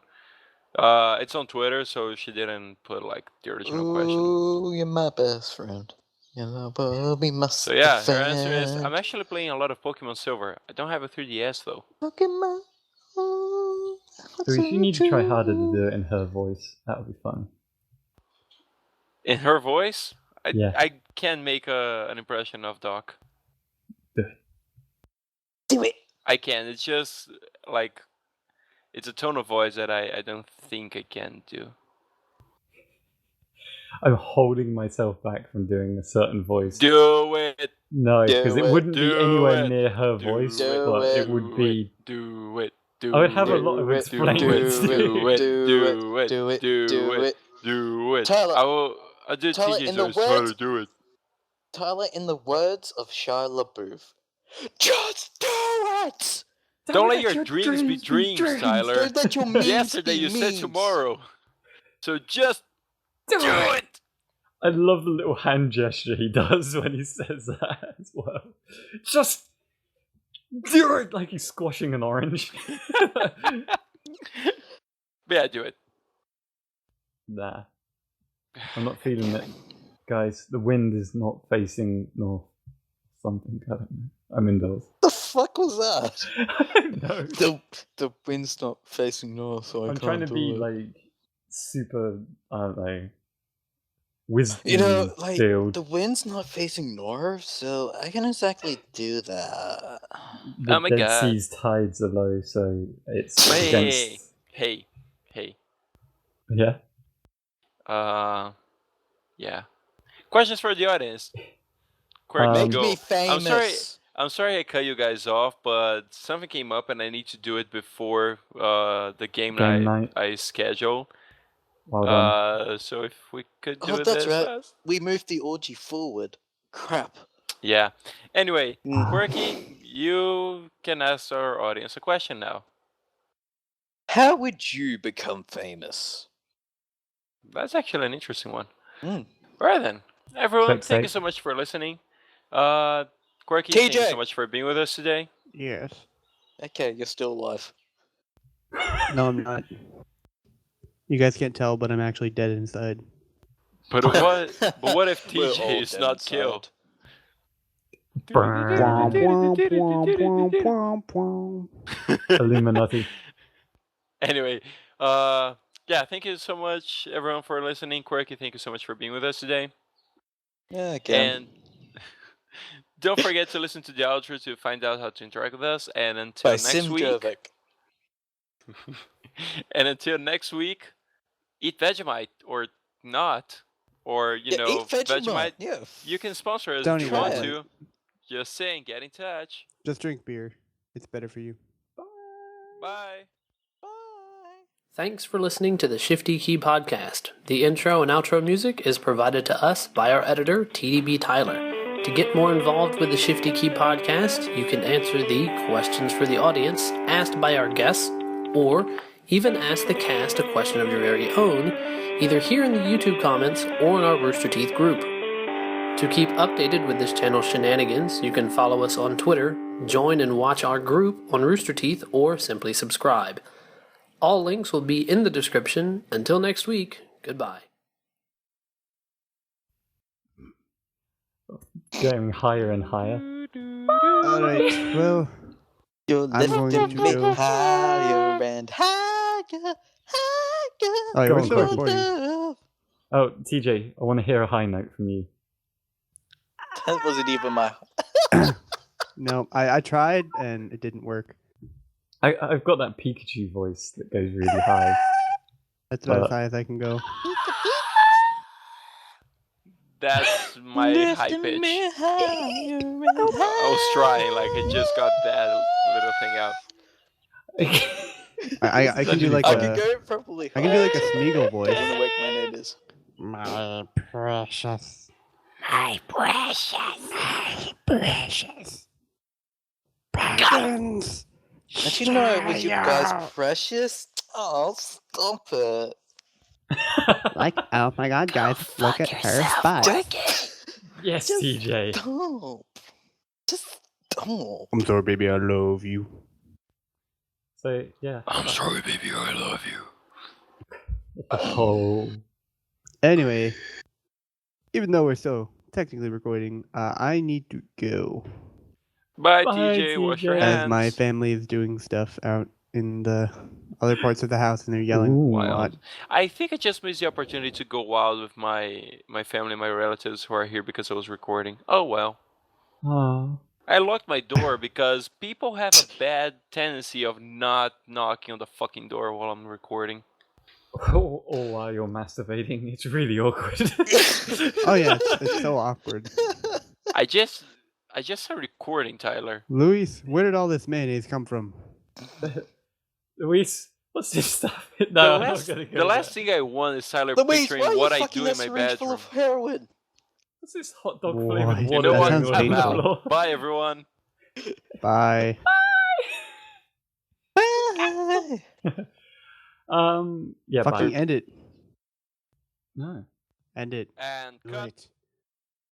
It's on Twitter, so she didn't put like the original question. Ooh, you're my best friend. You'll be my So yeah, her answer is, friend. I'm actually playing a lot of Pokemon Silver. I don't have a 3DS though. Pokemon. Ooh, So if you need to try harder to do it in her voice, that would be fun. In her voice, Yeah. I can make an impression of Doc. Do it. I can. It's just like, it's a tone of voice that I don't think I can do. I'm holding myself back from doing a certain voice. Do it. No, because Do it it. wouldn't be Do anywhere it. near her Do voice, it. but Do it would be. Do it. Do I would have a it. lot of Do it. explaining Do to it. do. Do it. Do Do it. it. Do it. Do Do it. it. Do it. Tyler. I did Tyler, TK's in the voice. Tyler, words- do it. Tyler, in the words of Shia LaBeouf, just do it! Don't let your dreams be dreams, Tyler. Don't let your memes Yesterday be you said memes. tomorrow. So just do it. I love the little hand gesture he does when he says that as well. Just do it, like he's squashing an orange. Yeah, do it. Nah, I'm not feeling it, guys. The wind is not facing north. Something, I don't know. I'm indoors. The fuck was that? I don't know. The wind's not facing north, so I I'm can't trying to do be it. like super, I don't know, wisdom You know, like, filled. the wind's not facing north, so I can exactly do that. The Oh my Dead God. Sea's tides are low, so it's Hey, against. hey. Yeah. Yeah. Questions for the audience. Quirky, Make Make go. me famous. I'm sorry I cut you guys off, but something came up and I need to do it before the game night I schedule. Well done. So if we could do Oh, it that's this right. fast. We moved the orgy forward. Crap. Yeah. Anyway, Mm. Quirky, you can ask our audience a question now. How would you become famous? That's actually an interesting one. Mm. Alright then. Everyone, Click, thank you click. so much for listening. Quirky, thank you TJ! so much for being with us today. Yes. Okay, you're still alive. No, I'm not. You guys can't tell, but I'm actually dead inside. But what if We're all TJ is dead not inside. killed? Womp, womp, womp, womp, womp, womp. Illuminati. Anyway, yeah, thank you so much, everyone, for listening. Quirky, thank you so much for being with us today. Yeah, again. And don't forget to listen to the outro to find out how to interact with us. And until By next Sim week, Jovic. and until next week, eat Vegemite or not, or Yeah, eat Vegemite. Yeah. You can sponsor us Don't if eat you want Vegemite. to. Just saying, get in touch. Just drink beer. It's better for you. Bye. Bye. Thanks for listening to the Shifty Key Podcast. The intro and outro music is provided to us by our editor, TDBTyler. To get more involved with the Shifty Key Podcast, you can answer the questions for the audience asked by our guests, or even ask the cast a question of your very own, either here in the YouTube comments or in our Rooster Teeth group. To keep updated with this channel's shenanigans, you can follow us on Twitter, join and watch our group on Rooster Teeth, or simply subscribe. All links will be in the description. Until next week, goodbye. Going higher and higher. Alright, well, You're I'm going lifting to me go. higher and higher, higher. Alright, Go we're on, still Quirky. recording. Love. Oh, TJ, I want to hear a high note from you. That wasn't even my. No, I tried and it didn't work. I've got that Pikachu voice that goes really high. That's about as high as I can go. That's my high Lifting pitch. me higher and I was trying, like I just got that little thing out. I can do like I a can go properly. I can do like a Smeagol I voice. want to wake my neighbors. My precious. My precious. My precious. Dragons. Don't you know it was you guys precious? Oh, stop it. Like, oh my god, guys, look at her spot. Yes, Just TJ. Stop. Just stop. I'm sorry, baby, I love you. So, yeah. I'm sorry, baby, I love you. Oh. Anyway, even though we're still technically recording, I need to go. Bye, Bye, TJ. Wash your TJ. hands. As my family is doing stuff out in the other parts of the house and they're yelling Ooh. a lot. I think I just missed the opportunity to go wild with my family, my relatives who are here because I was recording. Oh well. Oh. I locked my door because people have a bad tendency of not knocking on the fucking door while I'm recording. Or while you're masturbating, it's really awkward. Oh yeah, it's so awkward. I just started recording, Tyler. Luis, where did all this mayonnaise come from? Luis, what's this stuff? No, The I'm not last, gonna go the last there. thing I want is Tyler Louise, picturing why are what you I fucking do in a my syringe full bedroom. of heroin? What's this hot dog What? flavored You water know what? going That on sounds in the painful. floor? Bye, everyone. Bye. Bye. Yeah, Fucking bye. end it. No. End it. And cut. Right.